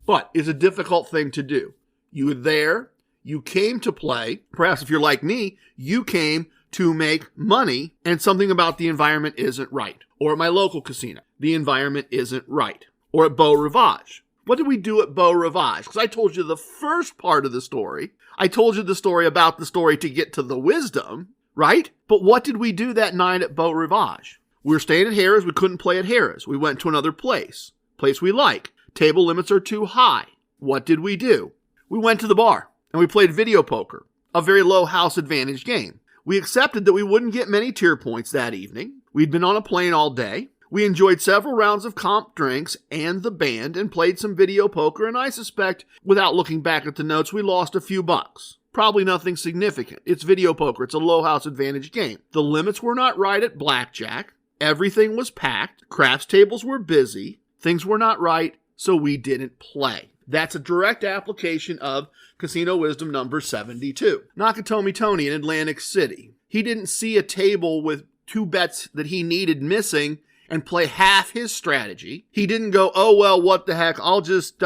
But it's a difficult thing to do. You were there. You came to play. Perhaps if you're like me, you came to make money, and something about the environment isn't right. Or at my local casino, the environment isn't right. Or at Beau Rivage. What did we do at Beau Rivage? Because I told you the first part of the story. I told you the story about the story to get to the wisdom, right? But what did we do that night at Beau Rivage? We were staying at Harrah's. We couldn't play at Harrah's. We went to another place we like. Table limits are too high. What did we do? We went to the bar and we played video poker, a very low house advantage game. We accepted that we wouldn't get many tier points that evening. We'd been on a plane all day. We enjoyed several rounds of comp drinks and the band and played some video poker, and I suspect, without looking back at the notes, we lost a few bucks. Probably nothing significant. It's video poker. It's a low house advantage game. The limits were not right at blackjack. Everything was packed. Craps tables were busy. Things were not right, so we didn't play. That's a direct application of Casino Wisdom number 72. Nakatomi Tony in Atlantic City. He didn't see a table with 2 bets that he needed missing and play half his strategy. He didn't go, oh, well, what the heck, I'll just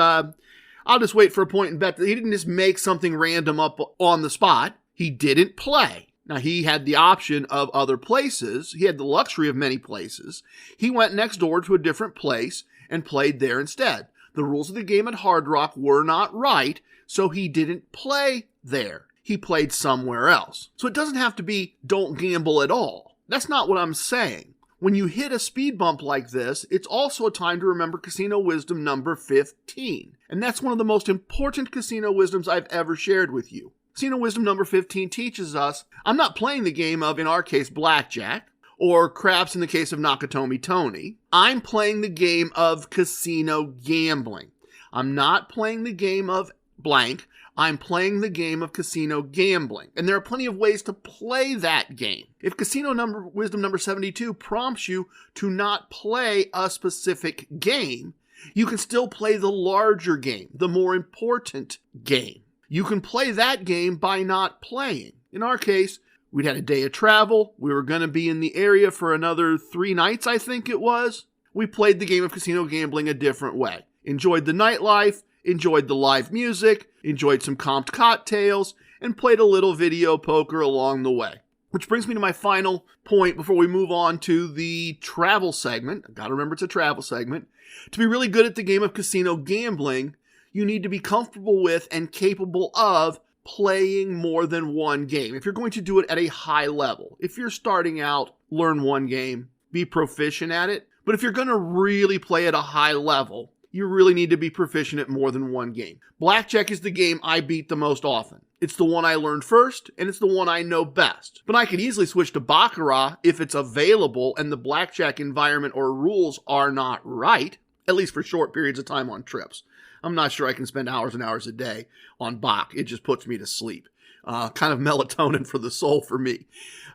wait for a point and bet. He didn't just make something random up on the spot. He didn't play. Now, he had the option of other places. He had the luxury of many places. He went next door to a different place and played there instead. The rules of the game at Hard Rock were not right, so he didn't play there. He played somewhere else. So it doesn't have to be don't gamble at all. That's not what I'm saying. When you hit a speed bump like this, it's also a time to remember Casino Wisdom number 15. And that's one of the most important Casino Wisdoms I've ever shared with you. Casino Wisdom number 15 teaches us, I'm not playing the game of, in our case, blackjack, or craps in the case of Nakatomi Tony. I'm playing the game of casino gambling. I'm not playing the game of blank. I'm playing the game of casino gambling. And there are plenty of ways to play that game. If Casino Wisdom number 72 prompts you to not play a specific game, you can still play the larger game, the more important game. You can play that game by not playing. In our case, we'd had a day of travel. We were going to be in the area for another 3 nights, I think it was. We played the game of casino gambling a different way. Enjoyed the nightlife, enjoyed the live music, enjoyed some comped cocktails, and played a little video poker along the way. Which brings me to my final point before we move on to the travel segment. I've got to remember it's a travel segment. To be really good at the game of casino gambling, you need to be comfortable with and capable of playing more than one game. If you're going to do it at a high level, if you're starting out, learn one game, be proficient at it. But if you're going to really play at a high level, you really need to be proficient at more than one game. Blackjack is the game I beat the most often. It's the one I learned first, and it's the one I know best. But I could easily switch to Baccarat if it's available and the blackjack environment or rules are not right, at least for short periods of time on trips. I'm not sure I can spend hours and hours a day on Bach. It just puts me to sleep. Kind of melatonin for the soul for me.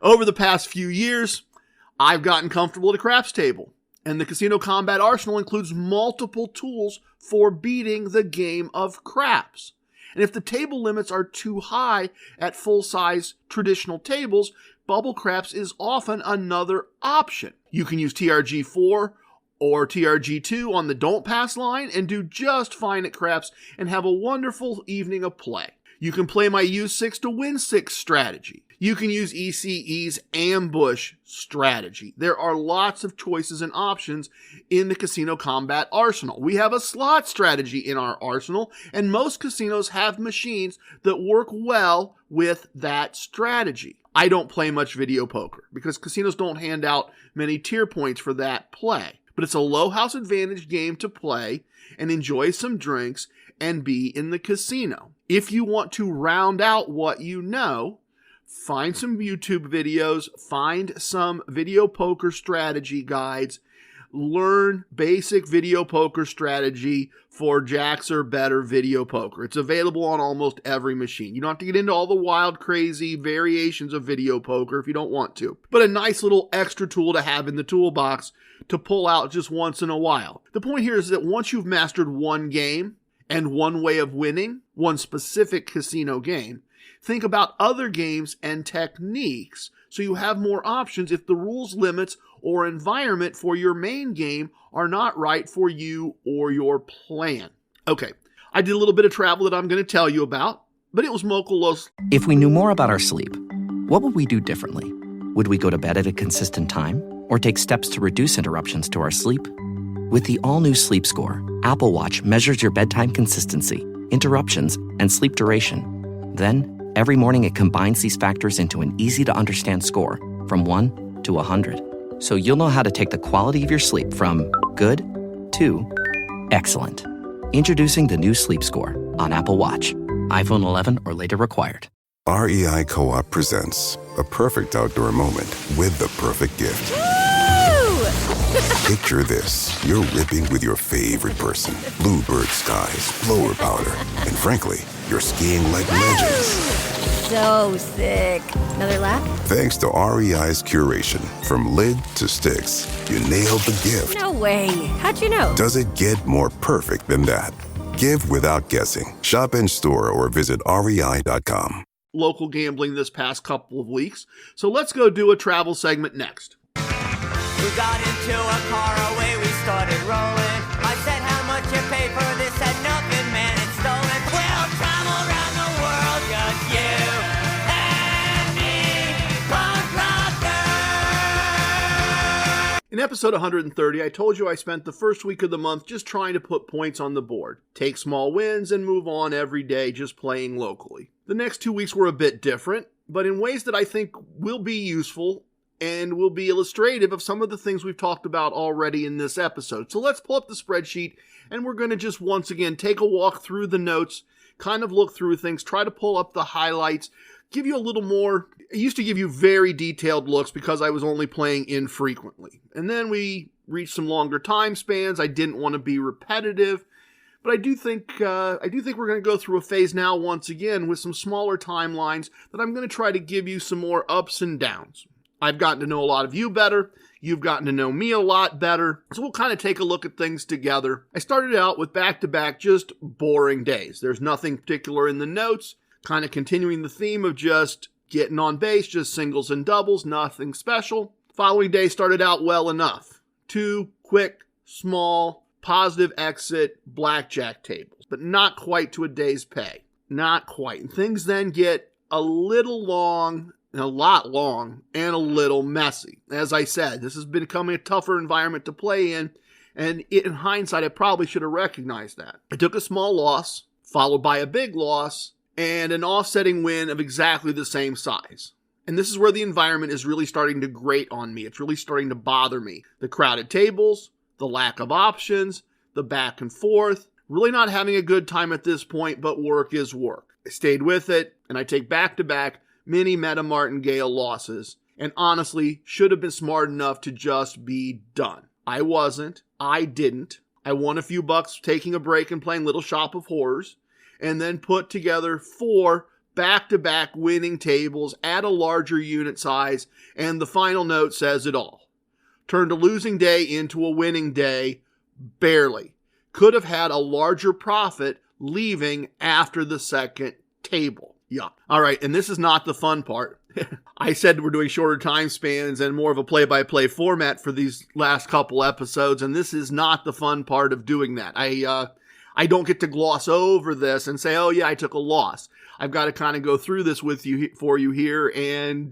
Over the past few years, I've gotten comfortable at a craps table. And the Casino Combat Arsenal includes multiple tools for beating the game of craps. And if the table limits are too high at full-size traditional tables, bubble craps is often another option. You can use TRG4 or TRG2 on the don't pass line and do just fine at craps and have a wonderful evening of play. You can play my use 6 to win 6 strategy. You can use ECE's ambush strategy. There are lots of choices and options in the Casino Combat Arsenal. We have a slot strategy in our arsenal, and most casinos have machines that work well with that strategy. I don't play much video poker because casinos don't hand out many tier points for that play. But it's a low house advantage game to play and enjoy some drinks and be in the casino. If you want to round out what you know, find some YouTube videos, find some video poker strategy guides, learn basic video poker strategy for jacks or better video poker. It's available on almost every machine. You don't have to get into all the wild, crazy variations of video poker if you don't want to. But a nice little extra tool to have in the toolbox to pull out just once in a while. The point here is that once you've mastered one game and one way of winning, one specific casino game, think about other games and techniques so you have more options if the rules, limits, or environment for your main game are not right for you or your plan. Okay, I did a little bit of travel that I'm going to tell you about, but it was Mokolos. If we knew more about our sleep, what would we do differently? Would we go to bed at a consistent time or take steps to reduce interruptions to our sleep? With the all-new Sleep Score, Apple Watch measures your bedtime consistency, interruptions, and sleep duration. Then, every morning it combines these factors into an easy-to-understand score from 1 to 100. So you'll know how to take the quality of your sleep from good to excellent. Introducing the new Sleep Score on Apple Watch. iPhone 11 or later required. REI Co-op presents a perfect outdoor moment with the perfect gift. Picture this. You're ripping with your favorite person. Bluebird skies, blower powder, and frankly, you're skiing like legends. So sick. Another lap? Thanks to REI's curation, from lid to sticks, you nailed the gift. No way. How'd you know? Does it get more perfect than that? Give without guessing. Shop in store or visit REI.com. Local gambling this past couple of weeks, so let's go do a travel segment next. We got into a car, away we started rolling. I said, how much you pay for this? Said nothing, man, it's stolen. We'll travel around the world, just you and me, punk rocker. In episode 130, I told you I spent the first week of the month just trying to put points on the board, take small wins, and move on every day just playing locally. The next 2 weeks were a bit different, but in ways that I think will be useful and will be illustrative of some of the things we've talked about already in this episode. So let's pull up the spreadsheet, and we're going to just once again take a walk through the notes, kind of look through things, try to pull up the highlights, give you a little more. I used to give you very detailed looks because I was only playing infrequently. And then we reached some longer time spans. I didn't want to be repetitive. But I do think we're going to go through a phase now once again with some smaller timelines that I'm going to try to give you some more ups and downs. I've gotten to know a lot of you better. You've gotten to know me a lot better. So we'll kind of take a look at things together. I started out with back-to-back just boring days. There's nothing particular in the notes. Kind of continuing the theme of just getting on base, just singles and doubles, nothing special. Following day started out well enough. 2 quick, small, positive exit blackjack tables, but not quite to a day's pay. Not quite. And things then get a little long, a lot long, and a little messy. As I said, this has been becoming a tougher environment to play in, and in hindsight, I probably should have recognized that. I took a small loss, followed by a big loss, and an offsetting win of exactly the same size. And this is where the environment is really starting to grate on me. It's really starting to bother me. The crowded tables, the lack of options, the back and forth. Really not having a good time at this point, but work is work. I stayed with it, and I take back-to-back mini meta martingale losses, and honestly should have been smart enough to just be done. I wasn't. I didn't. I won a few bucks taking a break and playing Little Shop of Horrors, and then put together 4 back-to-back winning tables at a larger unit size, and the final note says it all. Turned a losing day into a winning day, barely. Could have had a larger profit leaving after the second table. Yeah. All right, and this is not the fun part. I said we're doing shorter time spans and more of a play-by-play format for these last couple episodes, and this is not the fun part of doing that. I don't get to gloss over this and say, oh yeah, I took a loss. I've got to kind of go through this with you for you here, and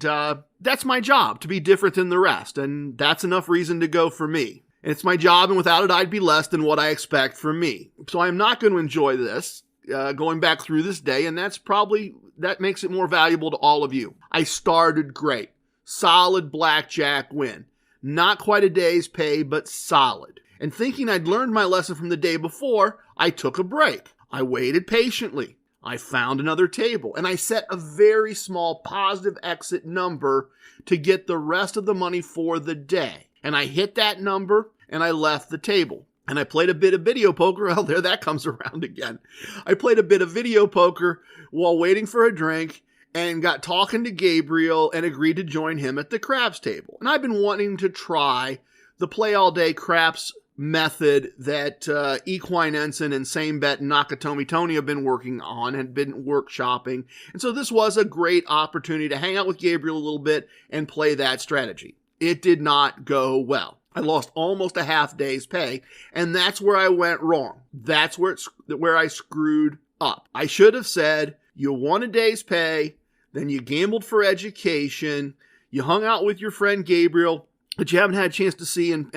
that's my job, to be different than the rest, and that's enough reason to go for me. It's my job, and without it, I'd be less than what I expect from me. So I'm not going to enjoy this going back through this day, and that makes it more valuable to all of you. I started great. Solid blackjack win. Not quite a day's pay, but solid. And thinking I'd learned my lesson from the day before, I took a break. I waited patiently. I found another table, and I set a very small positive exit number to get the rest of the money for the day. And I hit that number, and I left the table. And I played a bit of video poker. Oh, there that comes around again. I played a bit of video poker while waiting for a drink and got talking to Gabriel and agreed to join him at the craps table. And I've been wanting to try the play all day craps method that Equine Ensign and Same Bet and Nakatomi Tony have been working on and been workshopping. And so this was a great opportunity to hang out with Gabriel a little bit and play that strategy. It did not go well. I lost almost a half day's pay, and that's where I went wrong. That's where I screwed up. I should have said, you won a day's pay, then you gambled for education, you hung out with your friend Gabriel, that you haven't had a chance to see and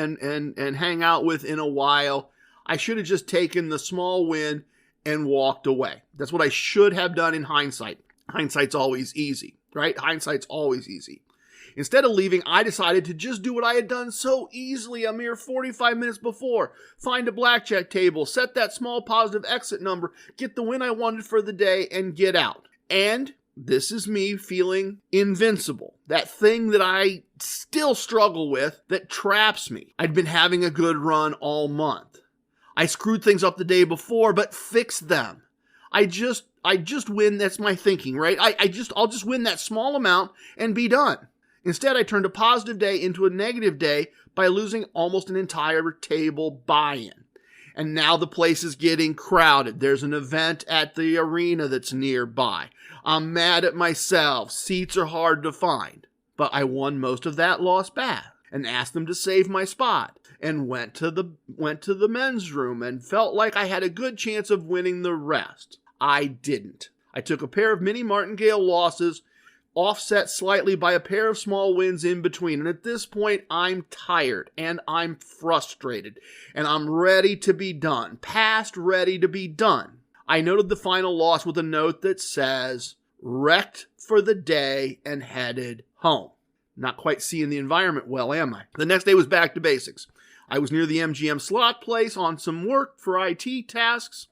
hang out with in a while. I should have just taken the small win and walked away. That's what I should have done in hindsight. Hindsight's always easy, right? Hindsight's always easy. Instead of leaving, I decided to just do what I had done so easily a mere 45 minutes before. Find a blackjack table, set that small positive exit number, get the win I wanted for the day, and get out. And this is me feeling invincible. That thing that I still struggle with that traps me. I'd been having a good run all month. I screwed things up the day before, but fixed them. I just win. That's my thinking, right? I'll just win that small amount and be done. Instead, I turned a positive day into a negative day by losing almost an entire table buy-in. And now the place is getting crowded. There's an event at the arena that's nearby. I'm mad at myself. Seats are hard to find. But I won most of that loss back and asked them to save my spot and went to the men's room and felt like I had a good chance of winning the rest. I didn't. I took a pair of mini martingale losses, offset slightly by a pair of small wins in between. And at this point, I'm tired and I'm frustrated and I'm ready to be done. Past ready to be done. I noted the final loss with a note that says, wrecked for the day and headed home. Not quite seeing the environment well, am I? The next day was back to basics. I was near the MGM slot place on some work for IT tasks.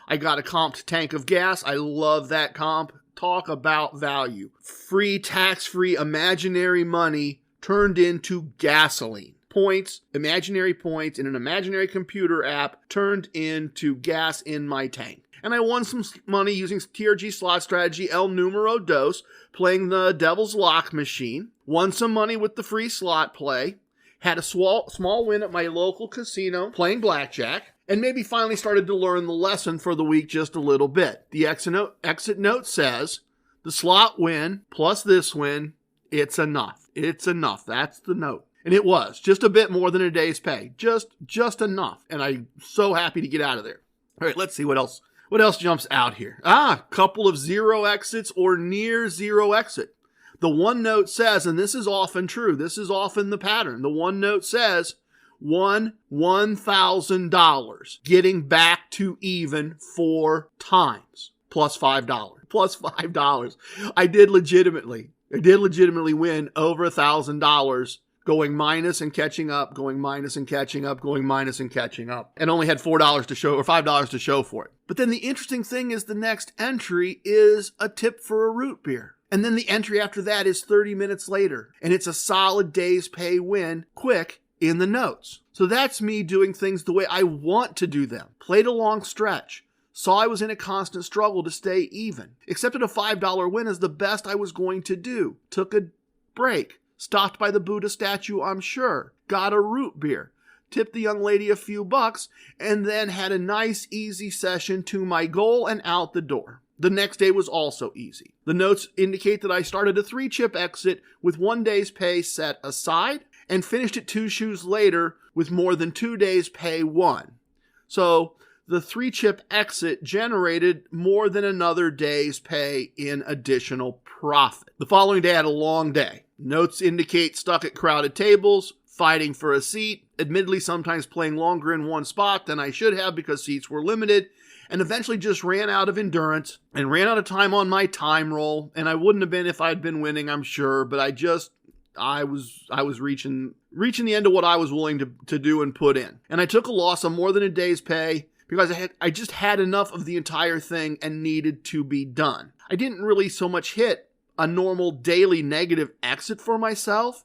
I got a comped tank of gas. I love that comp. Talk about value. Free, tax-free, imaginary money turned into gasoline. Points, imaginary points in an imaginary computer app turned into gas in my tank. And I won some money using TRG slot strategy El Numero Dos, playing the Devil's Lock machine. Won some money with the free slot play. Had a small win at my local casino playing blackjack. And maybe finally started to learn the lesson for the week just a little bit. The exit note says, the slot win plus this win, it's enough. It's enough. That's the note. And it was just a bit more than a day's pay. Just enough. And I'm so happy to get out of there. All right, let's see what else jumps out here. Couple of zero exits or near zero exit. The one note says, and this is often true, this is often the pattern. The one note says, won $1,000, getting back to even 4 times, plus $5. I did legitimately win over $1,000, going minus and catching up, going minus and catching up, going minus and catching up, and only had $4 to show or $5 to show for it. But then the interesting thing is the next entry is a tip for a root beer. And then the entry after that is 30 minutes later, and it's a solid day's pay win, quick, in the notes. So that's me doing things the way I want to do them. Played a long stretch. Saw I was in a constant struggle to stay even. Accepted a $5 win as the best I was going to do. Took a break. Stopped by the Buddha statue, I'm sure. Got a root beer. Tipped the young lady a few bucks. And then had a nice, easy session to my goal and out the door. The next day was also easy. The notes indicate that I started a 3-chip exit with 1 day's pay set aside and finished it 2 shoes later with more than 2 days pay won. So the 3-chip exit generated more than another day's pay in additional profit. The following day I had a long day. Notes indicate stuck at crowded tables, fighting for a seat, admittedly sometimes playing longer in one spot than I should have because seats were limited, and eventually just ran out of endurance and ran out of time on my time roll. And I wouldn't have been if I'd been winning, I'm sure, but I was reaching the end of what I was willing to do and put in. And I took a loss on more than a day's pay because I just had enough of the entire thing and needed to be done. I didn't really so much hit a normal daily negative exit for myself.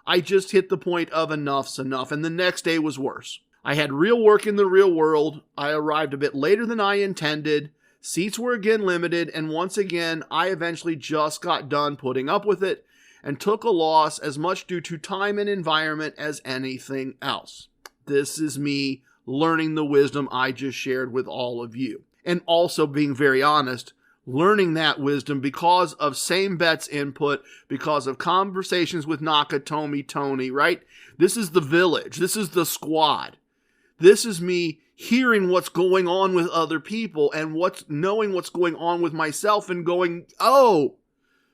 I just hit the point of enough's enough, and the next day was worse. I had real work in the real world. I arrived a bit later than I intended. Seats were again limited, and once again, I eventually just got done putting up with it and took a loss as much due to time and environment as anything else. This is me learning the wisdom I just shared with all of you. And also being very honest, learning that wisdom because of Same Bet's input, because of conversations with Nakatomi Tony, right? This is the village. This is the squad. This is me hearing what's going on with other people and knowing what's going on with myself and going, oh,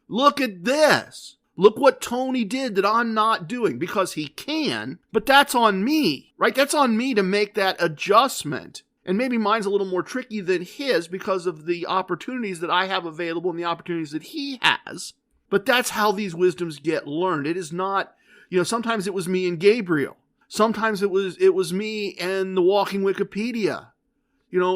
look at this. Look what Tony did that I'm not doing, because he can, but that's on me, right? That's on me to make that adjustment. And maybe mine's a little more tricky than his because of the opportunities that I have available and the opportunities that he has. But that's how these wisdoms get learned. It is not, sometimes it was me and Gabriel. Sometimes it was me and the Walking Wikipedia.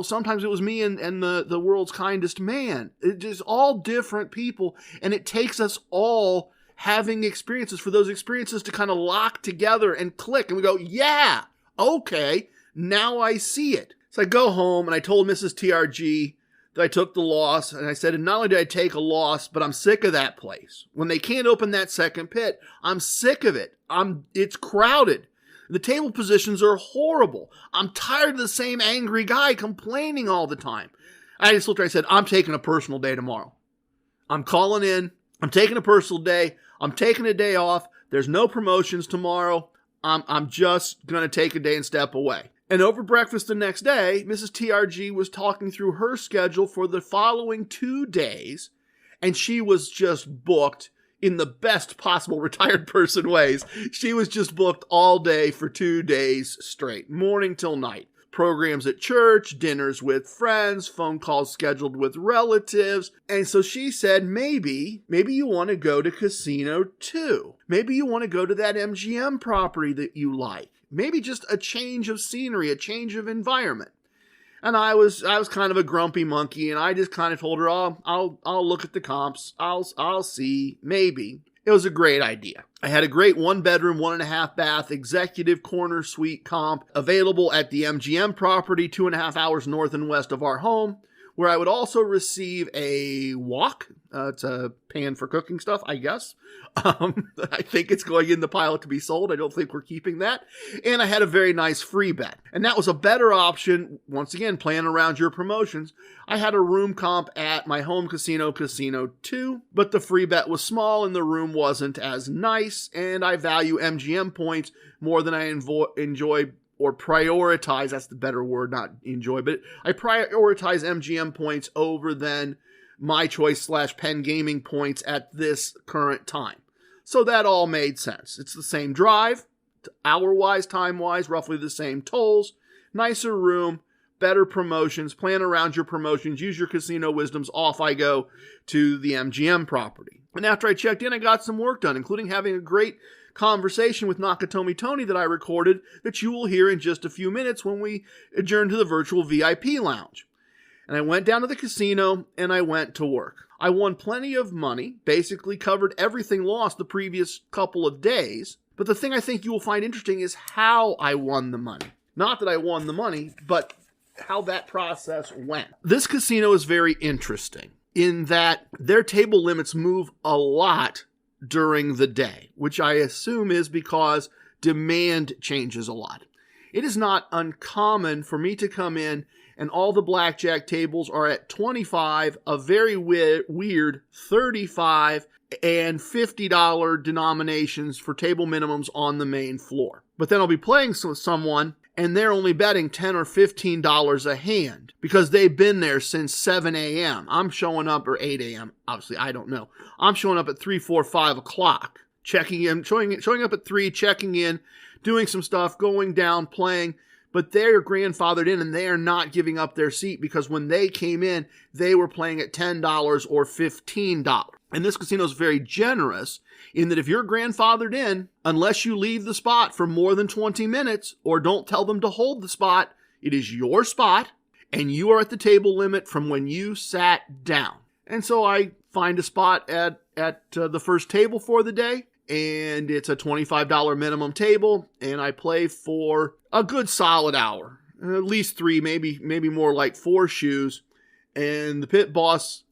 Sometimes it was me and the world's kindest man. It's just all different people, and it takes us all having experiences for those experiences to kind of lock together and click, and we go, yeah, okay, now I see it. So I go home, and I told Mrs. TRG that I took the loss, and I said, and not only did I take a loss, but I'm sick of that place. When they can't open that second pit, I'm sick of it. It's crowded. The table positions are horrible. I'm tired of the same angry guy complaining all the time. I just looked at her, I said, I'm taking a personal day tomorrow. I'm calling in. I'm taking a personal day. I'm taking a day off. There's no promotions tomorrow. I'm just going to take a day and step away. And over breakfast the next day, Mrs. TRG was talking through her schedule for the following 2 days, and she was just booked in the best possible retired person ways. She was just booked all day for 2 days straight, morning till night. Programs at church, dinners with friends, phone calls scheduled with relatives. And so she said, maybe you want to go to Casino 2. Maybe you want to go to that MGM property that you like. Maybe just a change of scenery, a change of environment. And I was kind of a grumpy monkey, and I just kind of told her, oh, I'll look at the comps. I'll see, maybe. It was a great idea. I had a great 1-bedroom, 1.5 bath executive corner suite comp available at the MGM property 2.5 hours north and west of our home, where I would also receive a wok. It's a pan for cooking stuff, I guess. I think it's going in the pile to be sold. I don't think we're keeping that. And I had a very nice free bet. And that was a better option. Once again, playing around your promotions. I had a room comp at my home casino, Casino 2, but the free bet was small and the room wasn't as nice. And I value MGM points more than I enjoy or prioritize. That's the better word, not enjoy, but I prioritize MGM points over than my choice / Penn Gaming points at this current time. So that all made sense. It's the same drive, hour-wise, time-wise, roughly the same tolls, nicer room, better promotions, plan around your promotions, use your casino wisdoms, off I go to the MGM property. And after I checked in, I got some work done, including having a great conversation with Nakatomi Tony that I recorded that you will hear in just a few minutes when we adjourn to the virtual VIP lounge. And I went down to the casino and I went to work. I won plenty of money, basically covered everything lost the previous couple of days. But the thing I think you will find interesting is how I won the money. Not that I won the money, but how that process went. This casino is very interesting in that their table limits move a lot during the day, which I assume is because demand changes a lot. It is not uncommon for me to come in and all the blackjack tables are at 25, a very weird 35, and $50 denominations for table minimums on the main floor. But then I'll be playing with someone and they're only betting $10 or $15 a hand because they've been there since 7 a.m. I'm showing up, or 8 a.m. Obviously, I don't know. I'm showing up at 3, 4, 5 o'clock, checking in, showing up at 3, checking in, doing some stuff, going down, playing. But they're grandfathered in and they are not giving up their seat because when they came in, they were playing at $10 or $15. And this casino is very generous in that if you're grandfathered in, unless you leave the spot for more than 20 minutes or don't tell them to hold the spot, it is your spot and you are at the table limit from when you sat down. And so I find a spot at the first table for the day. and it's a $25 minimum table, and I play for a good solid hour, at least 3, maybe more like 4 shoes, and the pit boss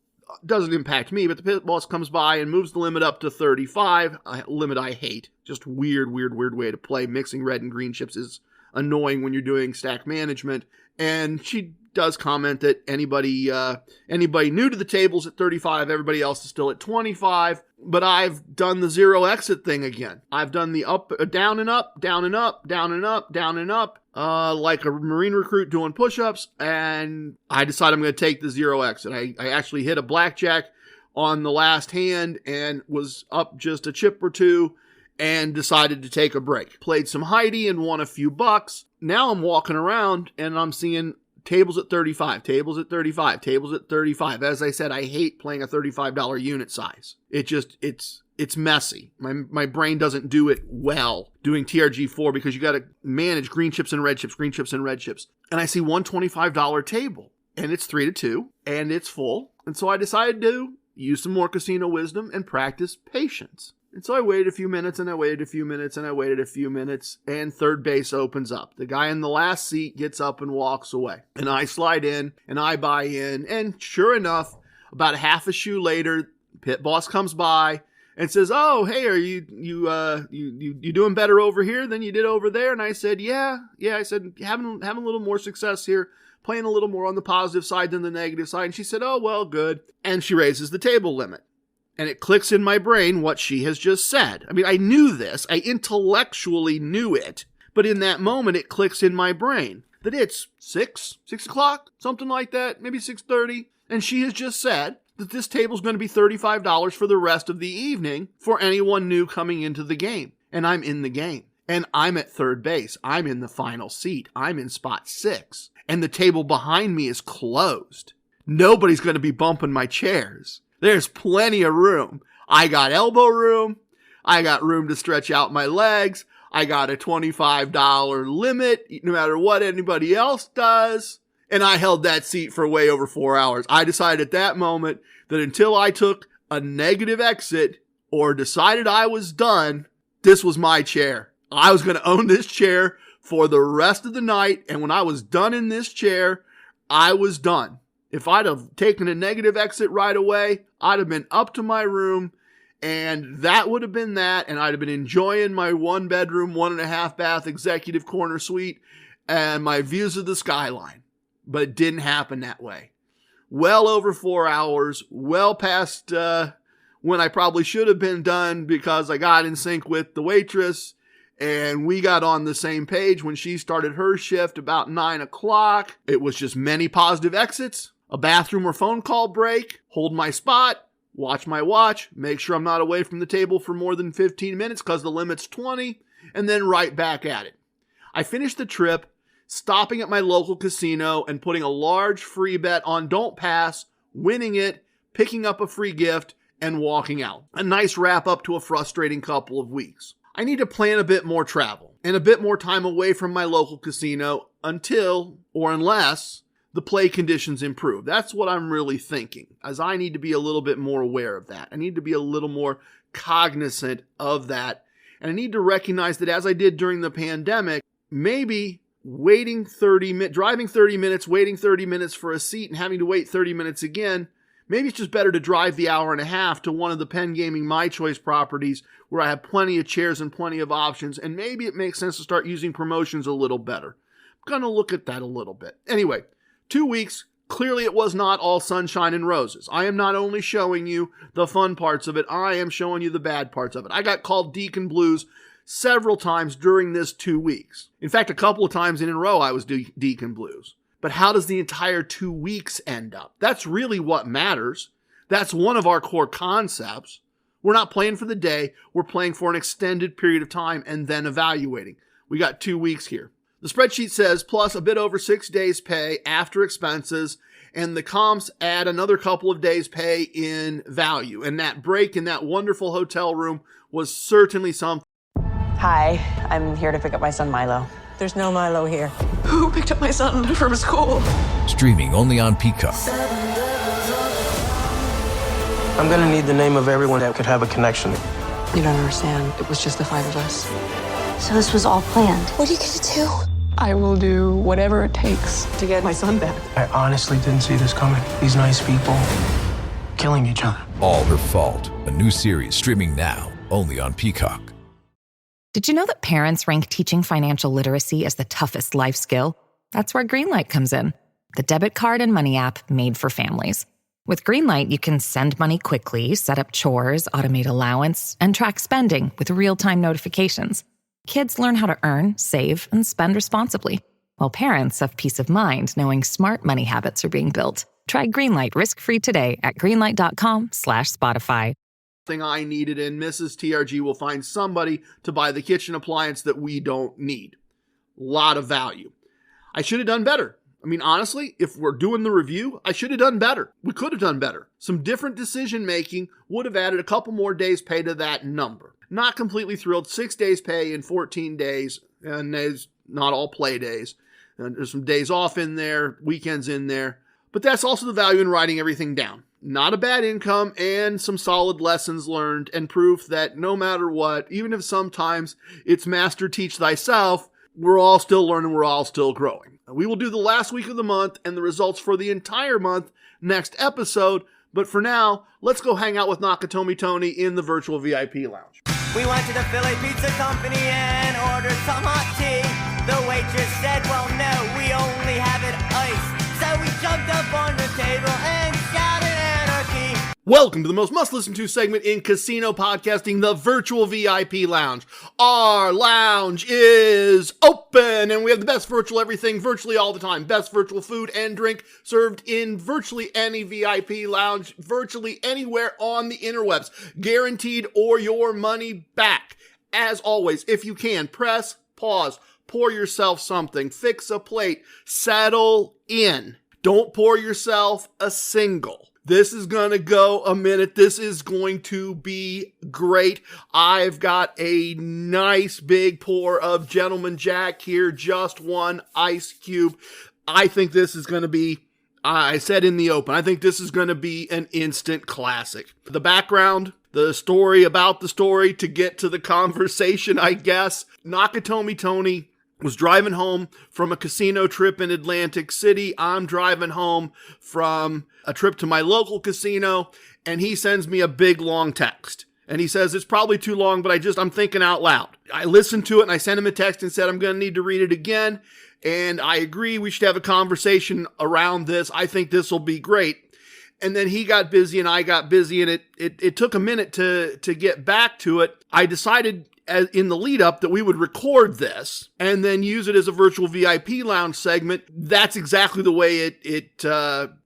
doesn't impact me, but the pit boss comes by and moves the limit up to 35, a limit I hate. Just weird way to play. Mixing red and green chips is annoying when you're doing stack management, and she does comment that anybody new to the table's at 35, everybody else is still at 25, but I've done the zero exit thing again. I've done the down and up, down and up, down and up, down and up, like a Marine recruit doing push-ups, and I decided I'm going to take the zero exit. I actually hit a blackjack on the last hand and was up just a chip or two and decided to take a break. Played some Heidi and won a few bucks. Now I'm walking around and I'm seeing tables at 35, tables at 35, tables at 35. As I said, I hate playing a $35 unit size. It's messy. My brain doesn't do it well doing TRG4 because you got to manage green chips and red chips, green chips and red chips. And I see one $25 table and it's 3-2 and it's full. And so I decided to use some more casino wisdom and practice patience. And so I waited a few minutes, and I waited a few minutes, and I waited a few minutes, and third base opens up. The guy in the last seat gets up and walks away. And I slide in, and I buy in, and sure enough, about a half a shoe later, pit boss comes by and says, "Oh, hey, are you doing better over here than you did over there?" And I said, "Yeah." I said, having a little more success here, playing a little more on the positive side than the negative side. And she said, "Oh, well, good." And she raises the table limit. And it clicks in my brain what she has just said. I mean, I knew this. I intellectually knew it. But in that moment, it clicks in my brain that it's 6 o'clock, something like that, maybe 6:30. And she has just said that this table's going to be $35 for the rest of the evening for anyone new coming into the game. And I'm in the game. And I'm at third base. I'm in the final seat. I'm in spot 6. And the table behind me is closed. Nobody's going to be bumping my chairs. There's plenty of room. I got elbow room. I got room to stretch out my legs. I got a $25 limit, no matter what anybody else does. And I held that seat for way over 4 hours. I decided at that moment that until I took a negative exit or decided I was done, this was my chair. I was going to own this chair for the rest of the night. And when I was done in this chair, I was done. If I'd have taken a negative exit right away, I'd have been up to my room, and that would have been that, and I'd have been enjoying my 1-bedroom, 1.5 bath executive corner suite and my views of the skyline. But it didn't happen that way. Well over 4 hours, well past when I probably should have been done because I got in sync with the waitress, and we got on the same page when she started her shift about 9 o'clock. It was just many positive exits. A bathroom or phone call break, hold my spot, watch my watch, make sure I'm not away from the table for more than 15 minutes because the limit's 20, and then right back at it. I finished the trip, stopping at my local casino and putting a large free bet on Don't Pass, winning it, picking up a free gift, and walking out. A nice wrap up to a frustrating couple of weeks. I need to plan a bit more travel and a bit more time away from my local casino until, or unless, the play conditions improve. That's what I'm really thinking, as I need to be a little bit more aware of that. I need to be a little more cognizant of that. And I need to recognize that as I did during the pandemic, maybe driving 30 minutes, waiting 30 minutes for a seat and having to wait 30 minutes again, maybe it's just better to drive the hour and a half to one of the Penn Gaming My Choice properties where I have plenty of chairs and plenty of options. And maybe it makes sense to start using promotions a little better. I'm going to look at that a little bit. Anyway, 2 weeks, clearly it was not all sunshine and roses. I am not only showing you the fun parts of it, I am showing you the bad parts of it. I got called Deacon Blues several times during this 2 weeks. In fact, a couple of times in a row I was Deacon Blues. But how does the entire 2 weeks end up? That's really what matters. That's one of our core concepts. We're not playing for the day. We're playing for an extended period of time and then evaluating. We got 2 weeks here. The spreadsheet says plus a bit over 6 days pay after expenses, and the comps add another couple of days pay in value. And that break in that wonderful hotel room was certainly something. Hi, I'm here to pick up my son Milo. There's no Milo here. Who picked up my son from school? Streaming only on Peacock. I'm gonna need the name of everyone that could have a connection. You don't understand. It was just the 5 of us. So this was all planned. What are you gonna do? I will do whatever it takes to get my son back. I honestly didn't see this coming. These nice people killing each other. All Her Fault, a new series streaming now, only on Peacock. Did you know that parents rank teaching financial literacy as the toughest life skill? That's where Greenlight comes in, the debit card and money app made for families. With Greenlight, you can send money quickly, set up chores, automate allowance, and track spending with real-time notifications. Kids learn how to earn, save, and spend responsibly, while parents have peace of mind knowing smart money habits are being built. Try Greenlight risk-free today at greenlight.com/Spotify. Thing I needed, and Mrs. TRG will find somebody to buy the kitchen appliance that we don't need. Lot of value. I should have done better. I mean, honestly, if we're doing the review, I should have done better. We could have done better. Some different decision making would have added a couple more days pay to that number. Not completely thrilled. 6 days pay in 14 days, and there's not all play days. And there's some days off in there, weekends in there. But that's also the value in writing everything down. Not a bad income and some solid lessons learned and proof that no matter what, even if sometimes it's master teach thyself, we're all still learning, we're all still growing. We will do the last week of the month and the results for the entire month next episode. But for now, let's go hang out with Nakatomi Tony in the virtual VIP lounge. We went to the Philly Pizza Company and ordered some hot tea. The waitress said, well, no, we only have it iced. So we jumped up on the table and shouted anarchy. Welcome to the most must-listen-to segment in casino podcasting, the virtual VIP lounge. Our lounge is open, and we have the best virtual everything virtually all the time. Best virtual food and drink served in virtually any VIP lounge, virtually anywhere on the interwebs. Guaranteed or your money back. As always, if you can, press pause, pour yourself something, fix a plate, settle in. Don't pour yourself a single. This is going to go a minute. This is going to be great. I've got a nice big pour of Gentleman Jack here, just one ice cube. I think this is going to be, I said in the open, I think this is going to be an instant classic. The background, the story about the story to get to the conversation, I guess. Nakatomi Tony was driving home from a casino trip in Atlantic City. I'm driving home from a trip to my local casino, and he sends me a big long text. And he says, it's probably too long, but I'm thinking out loud. I listened to it and I sent him a text and said, I'm going to need to read it again. And I agree we should have a conversation around this. I think this will be great. And then he got busy and I got busy, and it took a minute to get back to it. I decided in the lead up that we would record this and then use it as a virtual VIP lounge segment. That's exactly the way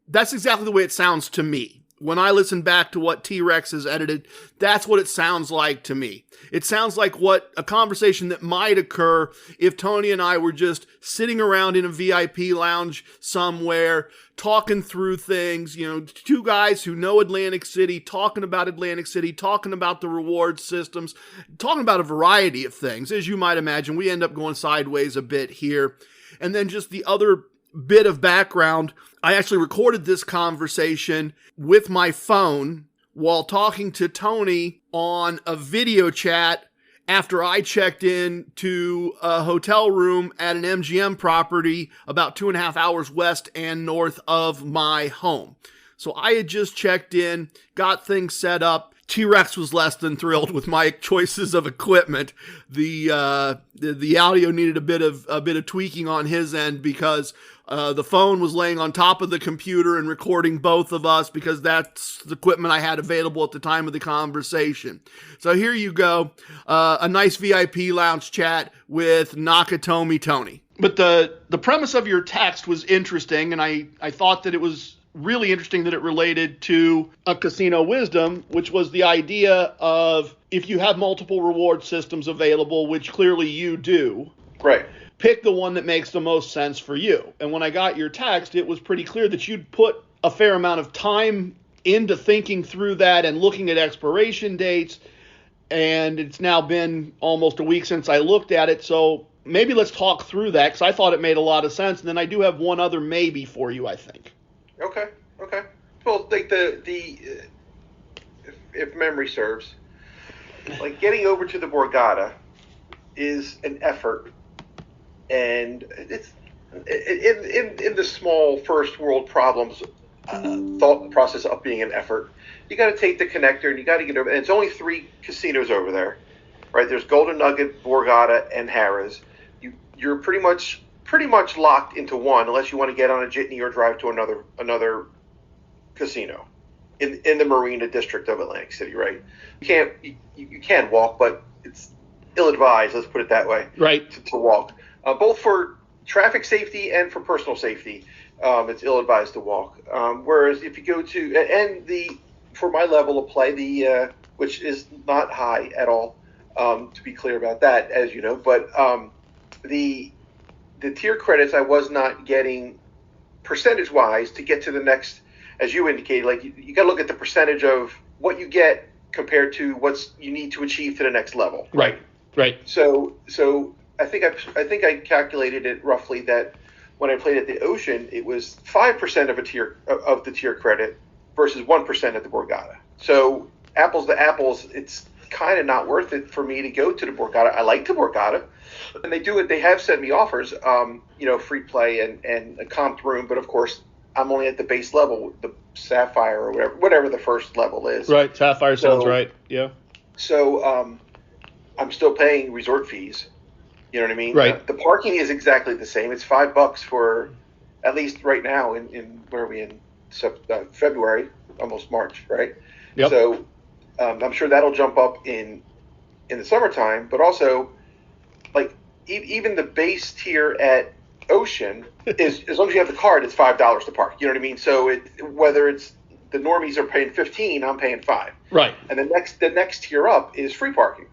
that's exactly the way it sounds to me. When I listen back to what T-Rex has edited, that's what it sounds like to me. It sounds like what a conversation that might occur if Tony and I were just sitting around in a VIP lounge somewhere, talking through things, two guys who know Atlantic City, talking about Atlantic City, talking about the reward systems, talking about a variety of things. As you might imagine, we end up going sideways a bit here. And then just the other bit of background, I actually recorded this conversation with my phone while talking to Tony on a video chat after I checked in to a hotel room at an MGM property about 2.5 hours west and north of my home. So I had just checked in, got things set up. T-Rex was less than thrilled with my choices of equipment. The audio needed a bit of tweaking on his end because the phone was laying on top of the computer and recording both of us because that's the equipment I had available at the time of the conversation. So here you go, a nice VIP lounge chat with Nakatomi Tony. But the premise of your text was interesting, and I thought that it was really interesting that it related to a casino wisdom, which was the idea of if you have multiple reward systems available, which clearly you do, right, pick the one that makes the most sense for you. And when I got your text, it was pretty clear that you'd put a fair amount of time into thinking through that and looking at expiration dates. And it's now been almost a week since I looked at it. So maybe let's talk through that, because I thought it made a lot of sense. And then I do have one other maybe for you, I think. Okay. Well, like if memory serves, like getting over to the Borgata is an effort, and it's in the small first world problems thought process of being an effort. You got to take the connector and you got to get over. And it's only 3 casinos over there, right? There's Golden Nugget, Borgata, and Harrah's. You're pretty much locked into one unless you want to get on a jitney or drive to another casino in the Marina District of Atlantic City, right? You can walk, but it's ill-advised, let's put it that way, right? To walk, both for traffic safety and for personal safety. It's ill-advised to walk. Whereas if you go to for my level of play, which is not high at all, to be clear about that, as you know, but the tier credits I was not getting percentage-wise to get to the next, as you indicated, like you got to look at the percentage of what you get compared to what's you need to achieve to the next level. Right. So I think I calculated it roughly that when I played at the Ocean, it was 5% of the tier credit versus 1% at the Borgata. So apples to apples, it's kind of not worth it for me to go to the Borgata. I like the Borgata, and they have sent me offers, free play and a comped room, but of course I'm only at the base level, the Sapphire or whatever the first level is. Right, Sapphire sounds right. Yeah. So I'm still paying resort fees. You know what I mean? Right. The parking is exactly the same. It's $5 for, at least right now in where are we in February, almost March, right? Yep. So I'm sure that'll jump up in the summertime, but also like even the base tier at Ocean is, as long as you have the card, it's $5 to park. You know what I mean? So whether it's the normies are paying $15, I'm paying $5. Right. And the next tier up is free parking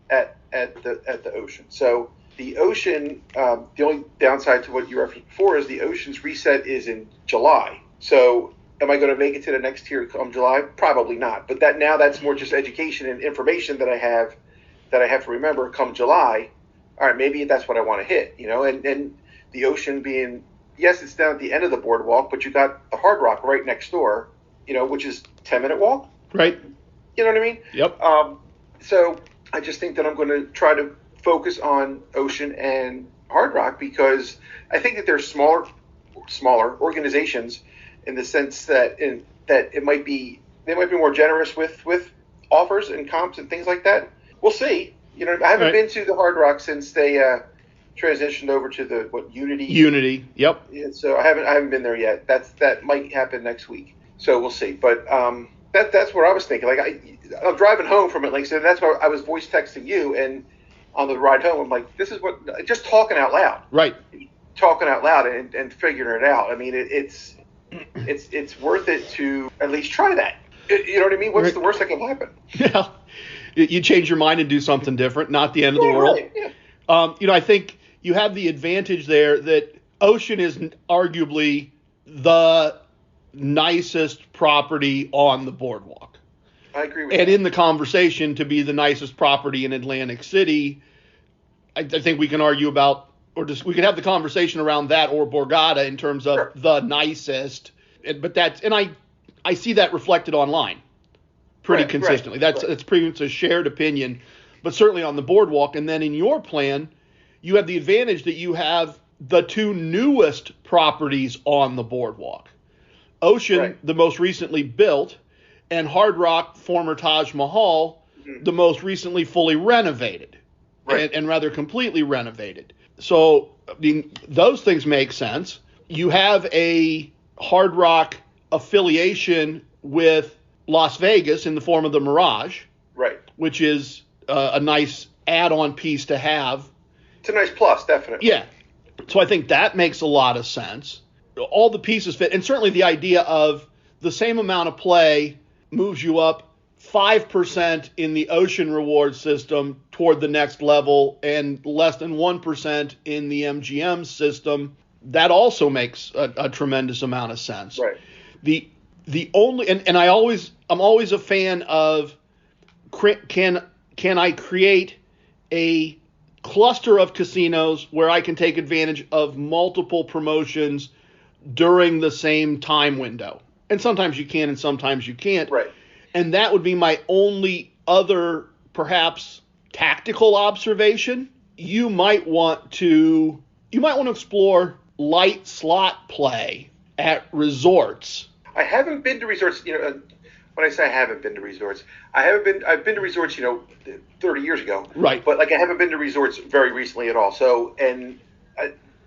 at the Ocean. So the Ocean, the only downside to what you referenced before is the Ocean's reset is in July. So am I going to make it to the next tier come July? Probably not. But that's more just education and information that I have to remember come July. All right, maybe that's what I want to hit, and the Ocean being, yes, it's down at the end of the boardwalk, but you got the Hard Rock right next door, which is 10-minute walk. Right. You know what I mean? Yep. So I just think that I'm going to try to focus on Ocean and Hard Rock because I think that they're smaller organizations in the sense that they might be more generous with offers and comps and things like that. We'll see. I haven't been to the Hard Rock since they transitioned over to the Unity. Unity. Yep. Yeah, so I haven't been there yet. That might happen next week. So we'll see. But that's what I was thinking. Like I'm driving home from Atlanta, and that's why I was voice texting you. And on the ride home, I'm like, this is what just talking out loud. Right. Talking out loud and figuring it out. I mean, it's worth it to at least try that. You know what I mean? What's the worst that can happen? Yeah. You change your mind and do something different. Not the end of the world. Right. Yeah. I think you have the advantage there that Ocean is arguably the nicest property on the boardwalk. I agree with that. And that. in the conversation to be the nicest property in Atlantic City, I think we can argue about, or just we can have the conversation around that or Borgata in terms of the nicest. But I see that reflected online pretty consistently. It's pretty much a shared opinion, but certainly on the boardwalk. And then in your plan, you have the advantage that you have the 2 newest properties on the boardwalk. Ocean, the most recently built, and Hard Rock, former Taj Mahal, the most recently fully renovated, and rather completely renovated. So, I mean, those things make sense. You have a Hard Rock affiliation with Las Vegas in the form of the Mirage, which is a nice add-on piece to have. It's a nice plus, definitely. Yeah. So I think that makes a lot of sense. All the pieces fit. And certainly the idea of the same amount of play moves you up 5% in the Ocean reward system toward the next level and less than 1% in the MGM system. That also makes a tremendous amount of sense. Right. The only and I'm always a fan of can I create a cluster of casinos where I can take advantage of multiple promotions during the same time window. And sometimes you can and sometimes you can't. Right. And that would be my only other perhaps tactical observation, you might want to explore light slot play at resorts. I haven't been to resorts, when I say I haven't been to resorts, I've been to resorts, 30 years ago. Right. But I haven't been to resorts very recently at all. So,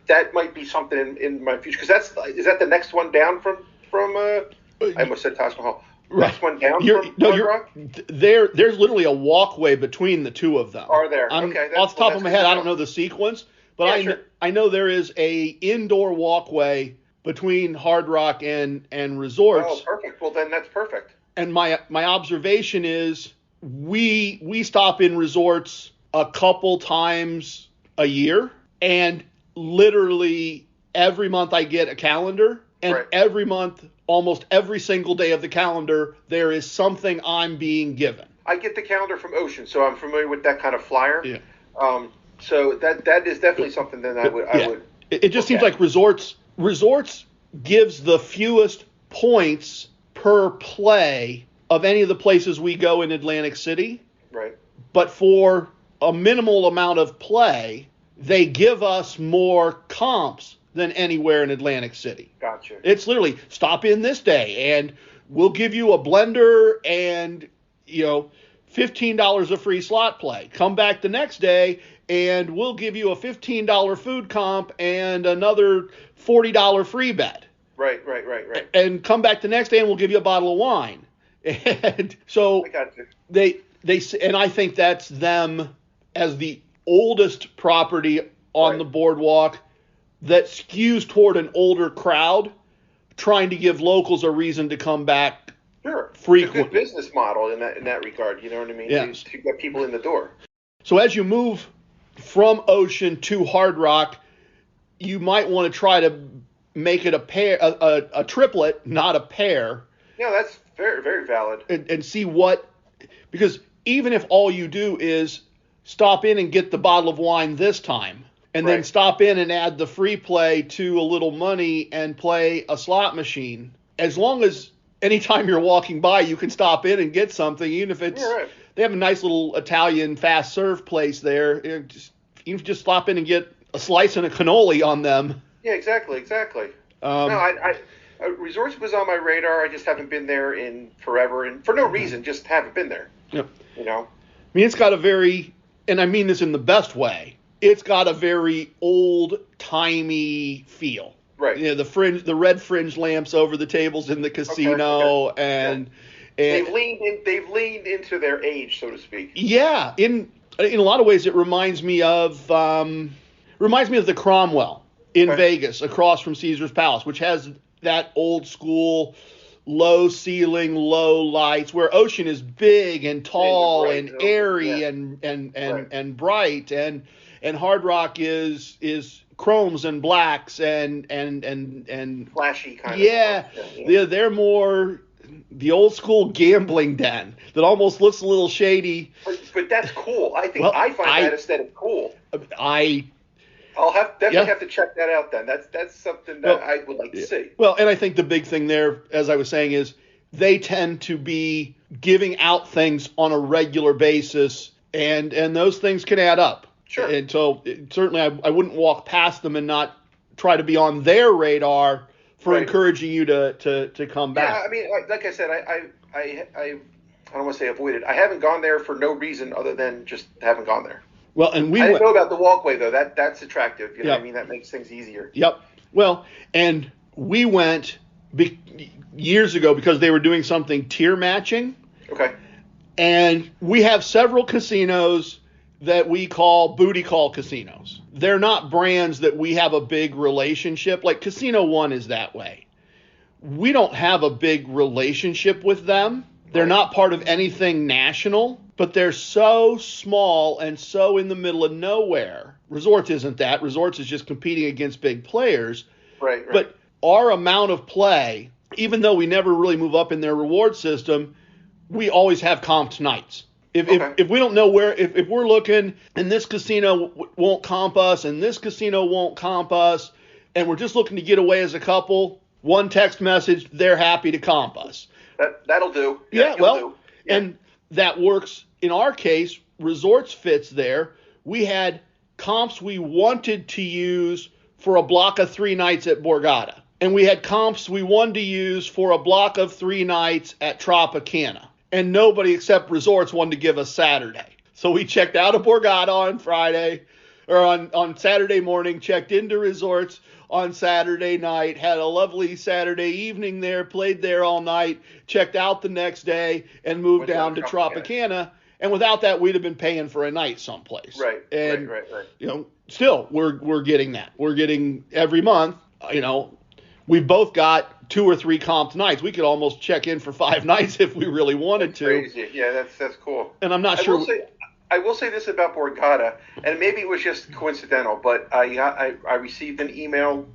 that might be something in my future, because is that the next one down from I almost said Taj Mahal. Right. Next one down from Hard Rock? There's literally a walkway between the two of them. Are there? Okay. Off the top of my head, I don't know the sequence, but sure. I know there is a indoor walkway between Hard Rock and resorts. Oh, perfect. Well, then that's perfect. And my observation is we stop in resorts a couple times a year, and literally every month I get a calendar, and right. every month, almost every single day of the calendar, there is something I'm being given. I get the calendar from Ocean, so I'm familiar with that kind of flyer. Yeah. So that is definitely something that I would. It just seems like resorts gives the fewest points per play of any of the places we go in Atlantic City. Right. But for a minimal amount of play, they give us more comps than anywhere in Atlantic City. Gotcha. It's literally stop in this day and we'll give you a blender and, $15 of free slot play. Come back the next day and we'll give you a $15 food comp and another $40 free bet. Right. And come back the next day and we'll give you a bottle of wine. And so I got you. they and I think that's them as the oldest property on the boardwalk that skews toward an older crowd, trying to give locals a reason to come back. Sure. Frequently. It's a good business model in that regard. You know what I mean? Yes. To get people in the door. So as you move from Ocean to Hard Rock, you might want to try to make it a pair, a triplet, not a pair. Yeah, that's very, very valid. And see because even if all you do is stop in and get the bottle of wine this time, and then stop in and add the free play to a little money and play a slot machine, as long as anytime you're walking by, you can stop in and get something, even if it's, they have a nice little Italian fast serve place there. You can just stop in and get a slice and a cannoli on them. Yeah, exactly. No, Resorts was on my radar. I just haven't been there in forever, and for no reason, just haven't been there. Yep. I mean, it's got a very, and I mean this in the best way, it's got a very old-timey feel. Right. The red fringe lamps over the tables in the casino, and they've leaned into their age, so to speak. Yeah, in a lot of ways, it reminds me of the Cromwell in Vegas, across from Caesar's Palace, which has that old school low ceiling, low lights, where Ocean is big and tall and airy and bright, and Hard Rock is chromes and blacks and flashy kind of. They're more the old school gambling den that almost looks a little shady. But that's cool. I think I find that aesthetic cool. I'll definitely have to check that out then. That's something that I would like to see. Well, and I think the big thing there, as I was saying, is they tend to be giving out things on a regular basis, and those things can add up. Sure. And so certainly I wouldn't walk past them and not try to be on their radar for encouraging you to come back. Yeah, I mean, like I said, I don't want to say avoided. I haven't gone there for no reason other than just haven't gone there. Well, and I didn't know about the walkway though. That's attractive. You know what I mean? That makes things easier. Yep. Well, and we went years ago because they were doing something tier matching. Okay. And we have several casinos that we call booty call casinos. They're not brands that we have a big relationship. Like Casino One is that way. We don't have a big relationship with them. They're not part of anything national, but they're so small and so in the middle of nowhere. Resorts isn't that. Resorts is just competing against big players. Right. But our amount of play, even though we never really move up in their reward system, we always have comped nights. If we don't know where, if we're looking and this casino won't comp us and this casino won't comp us, and we're just looking to get away as a couple, one text message, they're happy to comp us. That'll do. Yeah, well, and that works in our case, Resorts fits there. We had comps we wanted to use for a block of 3 nights at Borgata. And we had comps we wanted to use for a block of 3 nights at Tropicana. And nobody except Resorts wanted to give us Saturday. So we checked out of Borgata on Friday, or on Saturday morning, checked into Resorts on Saturday night, had a lovely Saturday evening there, played there all night, checked out the next day, and moved down to Tropicana. And without that, we'd have been paying for a night someplace. Right. You know, still, we're getting that. We're getting every month, you know, we've both got 2 or 3 comped nights. We could almost check in for 5 nights if we really wanted to. Crazy. Yeah, that's cool. And I'm not sure. I will say this about Borgata, and maybe it was just coincidental, but I received an email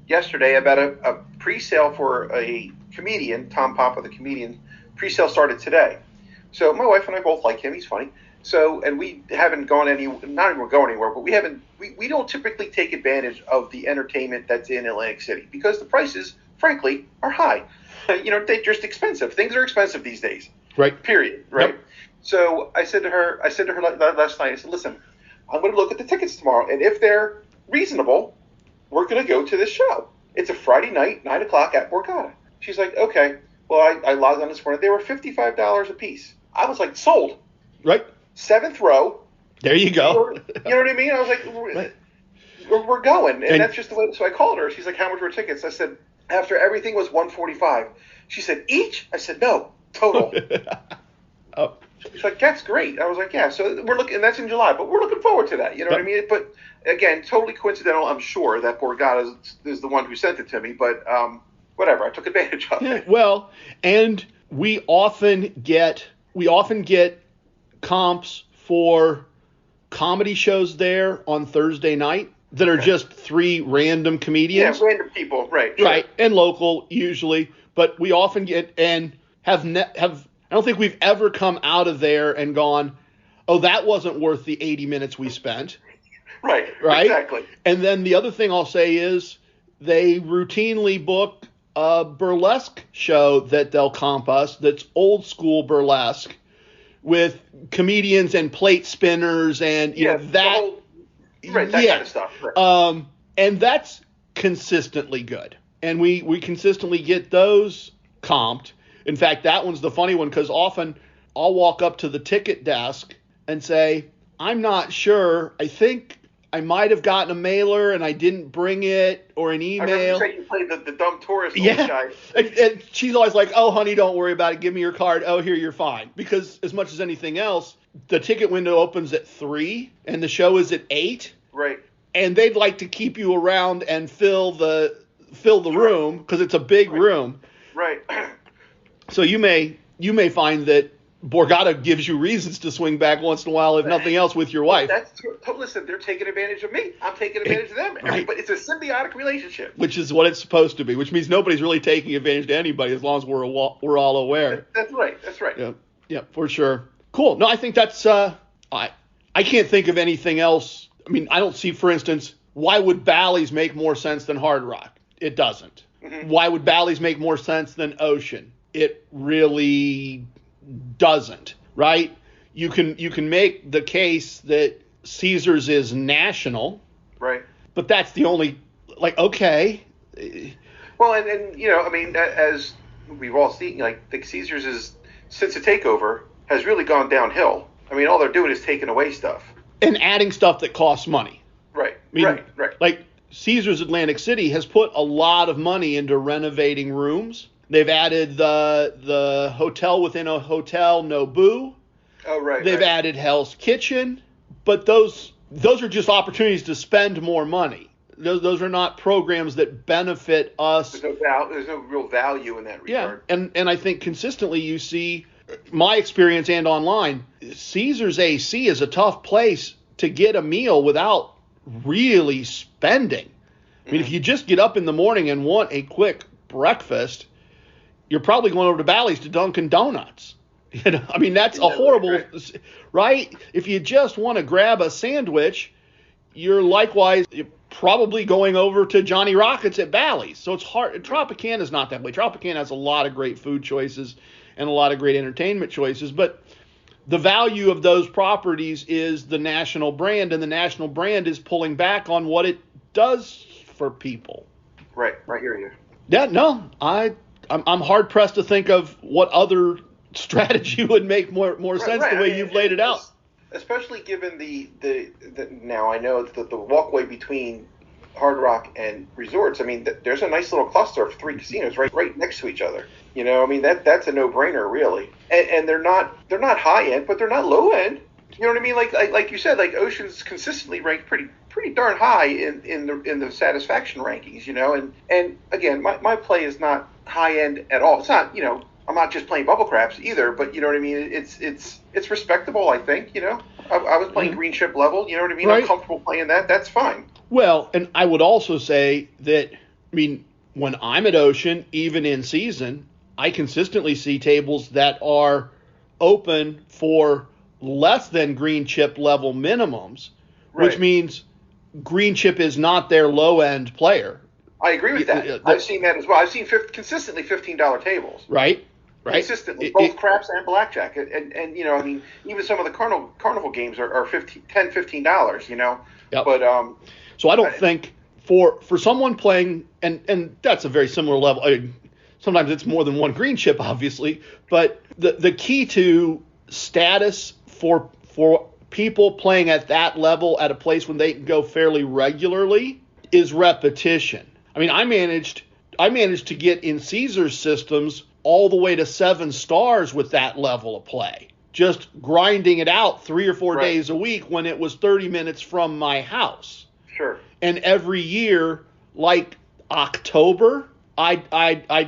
yesterday about a pre-sale for a comedian, Tom Papa, the comedian. Pre-sale started today. So my wife and I both like him. He's funny. So, and we haven't gone not even going anywhere, but we don't typically take advantage of the entertainment that's in Atlantic City because the prices, frankly, are high. You know, they're just expensive. Things are expensive these days. Right. Period. Right. Yep. So I said to her last night, I said, listen, I'm going to look at the tickets tomorrow, and if they're reasonable, we're going to go to this show. It's a Friday night, 9 o'clock at Borgata. She's like, okay. Well, I logged on this morning. They were $55 a piece. I was like, sold. Right. 7th row. There you go. You know what I mean? I was like, we're going. And that's just the way. So I called her. She's like, how much were tickets? I said, after everything was $145. She said, each? I said, no, total. Oh. She's like, that's great. I was like, yeah. So we're looking, and that's in July, but we're looking forward to that. You know what I mean? But again, totally coincidental. I'm sure that Borgata is the one who sent it to me, but whatever. I took advantage of it. Well, and we often get comps for comedy shows there on Thursday night that are just 3 random comedians. Yeah, random people, right? Right, and local usually, but we often get and have. I don't think we've ever come out of there and gone, oh, that wasn't worth the 80 minutes we spent. Right, exactly. And then the other thing I'll say is they routinely book a burlesque show that they'll comp us that's old school burlesque with comedians and plate spinners and you know that that kind of stuff. Right. And that's consistently good. And we consistently get those comped. In fact, that one's the funny one because often I'll walk up to the ticket desk and say, I'm not sure. I think I might have gotten a mailer and I didn't bring it or an email. I remember you played the dumb tourist guy. And she's always like, oh, honey, don't worry about it. Give me your card. Oh, here, you're fine. Because as much as anything else, the ticket window opens at 3 and the show is at 8. Right. And they'd like to keep you around and fill the room because it's a big room. Right. So you may find that Borgata gives you reasons to swing back once in a while, if nothing else, with your wife. Listen, they're taking advantage of me. I'm taking advantage of them. Right. But it's a symbiotic relationship. Which is what it's supposed to be, which means nobody's really taking advantage of anybody as long as we're all aware. That's right. Yeah, for sure. Cool. No, I think that's I can't think of anything else. I mean, I don't see, for instance, why would Bally's make more sense than Hard Rock? It doesn't. Mm-hmm. Why would Bally's make more sense than Ocean? It really doesn't, right? You can make the case that Caesars is national, right? But that's the only, like, okay. Well, and you know, I mean, as we've all seen, like, the Caesars is, since the takeover, has really gone downhill. I mean, all they're doing is taking away stuff and adding stuff that costs money. Right. I mean, right. Like Caesars Atlantic City has put a lot of money into renovating rooms. They've added the hotel within a hotel, Nobu. Oh, right. They've added Hell's Kitchen, but those are just opportunities to spend more money. Those are not programs that benefit us. There's no real value in that regard. Yeah, and I think consistently you see, my experience and online, Caesars AC is a tough place to get a meal without really spending. I mean, if you just get up in the morning and want a quick breakfast, you're probably going over to Bally's to Dunkin' Donuts. You know, I mean, that's a horrible, right? If you just want to grab a sandwich, you're likewise probably going over to Johnny Rockets at Bally's. So it's hard. Tropicana is not that way. Tropicana has a lot of great food choices and a lot of great entertainment choices. But the value of those properties is the national brand, and the national brand is pulling back on what it does for people. Right here, you. Yeah, no, I'm hard pressed to think of what other strategy would make more sense the way you've laid it out. Especially given the now I know that the walkway between Hard Rock and resorts. I mean, there's a nice little cluster of 3 casinos right next to each other. You know, I mean that's a no-brainer really. And they're not high end, but they're not low end. You know what I mean? Like you said, like Ocean's consistently ranked pretty darn high in the satisfaction rankings. You know, and again, my play is not high end at all. It's not, you know, I'm not just playing bubble craps either, but you know what I mean? It's respectable, I think, you know. I was playing green chip level, you know what I mean? Right. I'm comfortable playing that. That's fine. Well, and I would also say that, I mean, when I'm at Ocean, even in season, I consistently see tables that are open for less than green chip level minimums, which means green chip is not their low-end player. I agree with that. I've seen that as well. I've seen consistently $15 tables. Right. Consistently, both craps and blackjack, and you know, I mean, even some of the carnival games are $15, you know. Yep. But so I don't think for someone playing, and that's a very similar level. I mean, sometimes it's more than one green chip, obviously, but the key to status for people playing at that level at a place when they can go fairly regularly is repetition. I mean, I managed to get in Caesar's systems all the way to 7 stars with that level of play. Just grinding it out 3 or 4 days a week when it was 30 minutes from my house. Sure. And every year, like October, I'd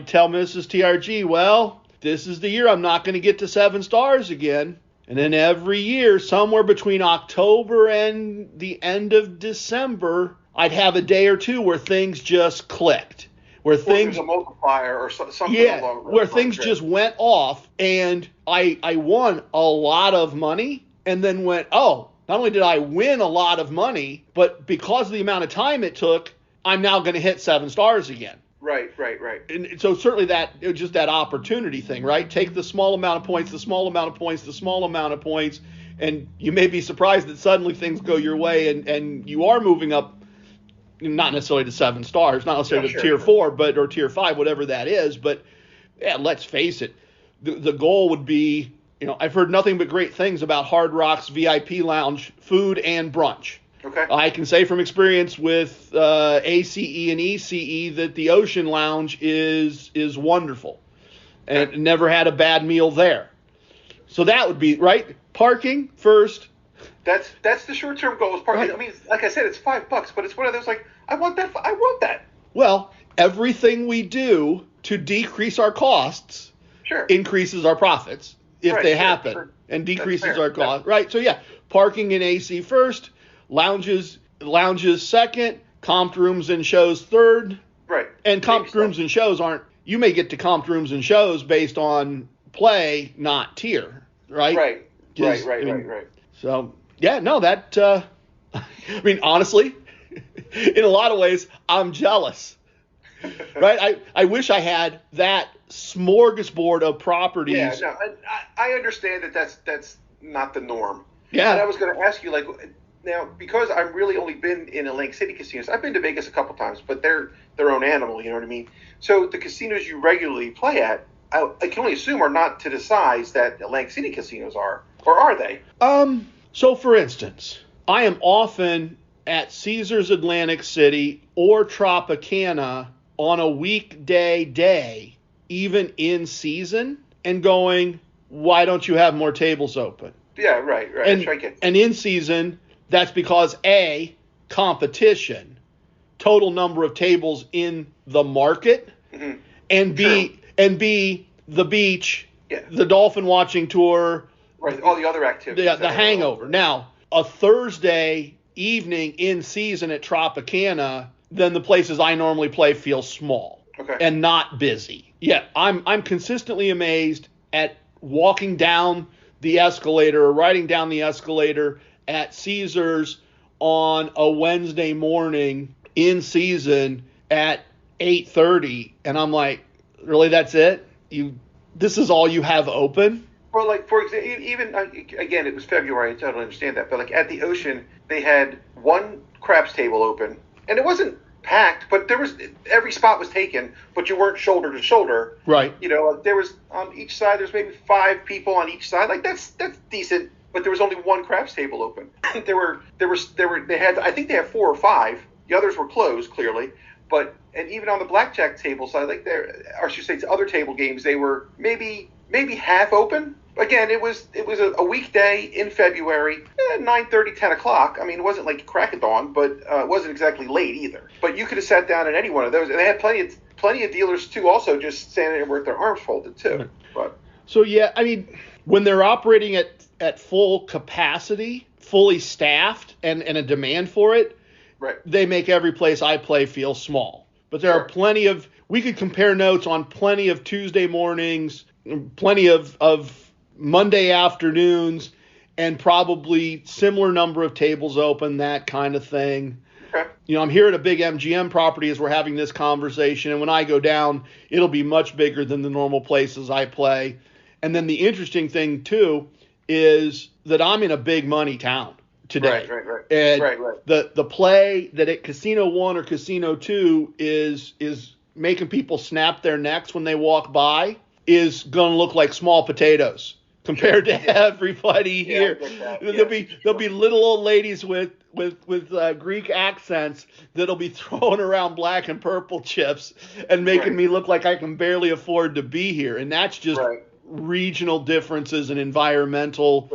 tell Mrs. TRG, well, this is the year I'm not going to get to 7 stars again. And then every year, somewhere between October and the end of December, I'd have a day or two where things just clicked. Where things, a multiplier or something along where things just went off, and I won a lot of money, and then went, oh, not only did I win a lot of money, but because of the amount of time it took, I'm now going to hit 7 stars again. Right. And so certainly it was just that opportunity thing, right? Take the small amount of points, and you may be surprised that suddenly things go your way, and you are moving up. Not necessarily to 7 stars, not necessarily to tier 4, or tier 5, whatever that is. But yeah, let's face it, the goal would be, you know, I've heard nothing but great things about Hard Rock's VIP lounge, food and brunch. Okay. I can say from experience with ACE and ECE that the Ocean Lounge is wonderful, and never had a bad meal there. So that would be right. Parking first. That's the short-term goal. Is parking. Right. I mean, like I said, it's $5, but it's one of those like, I want that. Well, everything we do to decrease our costs increases our profits if they happen, and decreases our costs. Right. So yeah, parking and AC first, lounges second, comped rooms and shows third. Right. And comped rooms and shows aren't. You may get to comped rooms and shows based on play, not tier. Right. Right. So yeah, no, that. I mean, honestly. In a lot of ways, I'm jealous, right? I wish I had that smorgasbord of properties. Yeah, no, I understand that's not the norm. Yeah. And I was going to ask you, like, now, because I've really only been in Atlantic City casinos, I've been to Vegas a couple times, but they're their own animal, you know what I mean? So the casinos you regularly play at, I can only assume are not to the size that Atlantic City casinos are, or are they? So for instance, I am often at Caesars Atlantic City or Tropicana on a weekday day, even in season, and going, why don't you have more tables open? Yeah, right. And in season, that's because A, competition, total number of tables in the market, and B, the beach, the dolphin watching tour, right? All the other activities. The hangover. Now, a Thursday evening in season at Tropicana, then the places I normally play feel small and not busy. Yeah, I'm consistently amazed at walking down the escalator or riding down the escalator at Caesars on a Wednesday morning in season at 8:30, and I'm like, really, that's it? This is all you have open? Well, like, for example, even, again, it was February, I totally understand that, but like at the Ocean, they had one craps table open, and it wasn't packed, but every spot was taken, but you weren't shoulder to shoulder. Right. You know, there was on each side, there's maybe 5 people on each side. Like, that's decent, but there was only one craps table open. They had, I think they had 4 or 5. The others were closed, clearly. But, and even on the blackjack table side, like or I should say, other table games, they were maybe half open. Again, it was a weekday in February, 9:30, 10 o'clock. I mean, it wasn't like crack of dawn, but it wasn't exactly late either. But you could have sat down at any one of those, and they had plenty of dealers too, also just standing there with their arms folded too. But so yeah, I mean, when they're operating at full capacity, fully staffed, and a demand for it, right, they make every place I play feel small. But there are plenty of, we could compare notes on plenty of Tuesday mornings, plenty of Monday afternoons, and probably similar number of tables open, that kind of thing. Okay. You know, I'm here at a big MGM property as we're having this conversation, and when I go down, it'll be much bigger than the normal places I play. And then the interesting thing, too, is that I'm in a big money town today. Right. And right. the play that at Casino 1 or Casino 2 is making people snap their necks when they walk by is going to look like small potatoes compared to everybody here. There'll be little old ladies with Greek accents that'll be throwing around black and purple chips and making me look like I can barely afford to be here. And that's just regional differences and environmental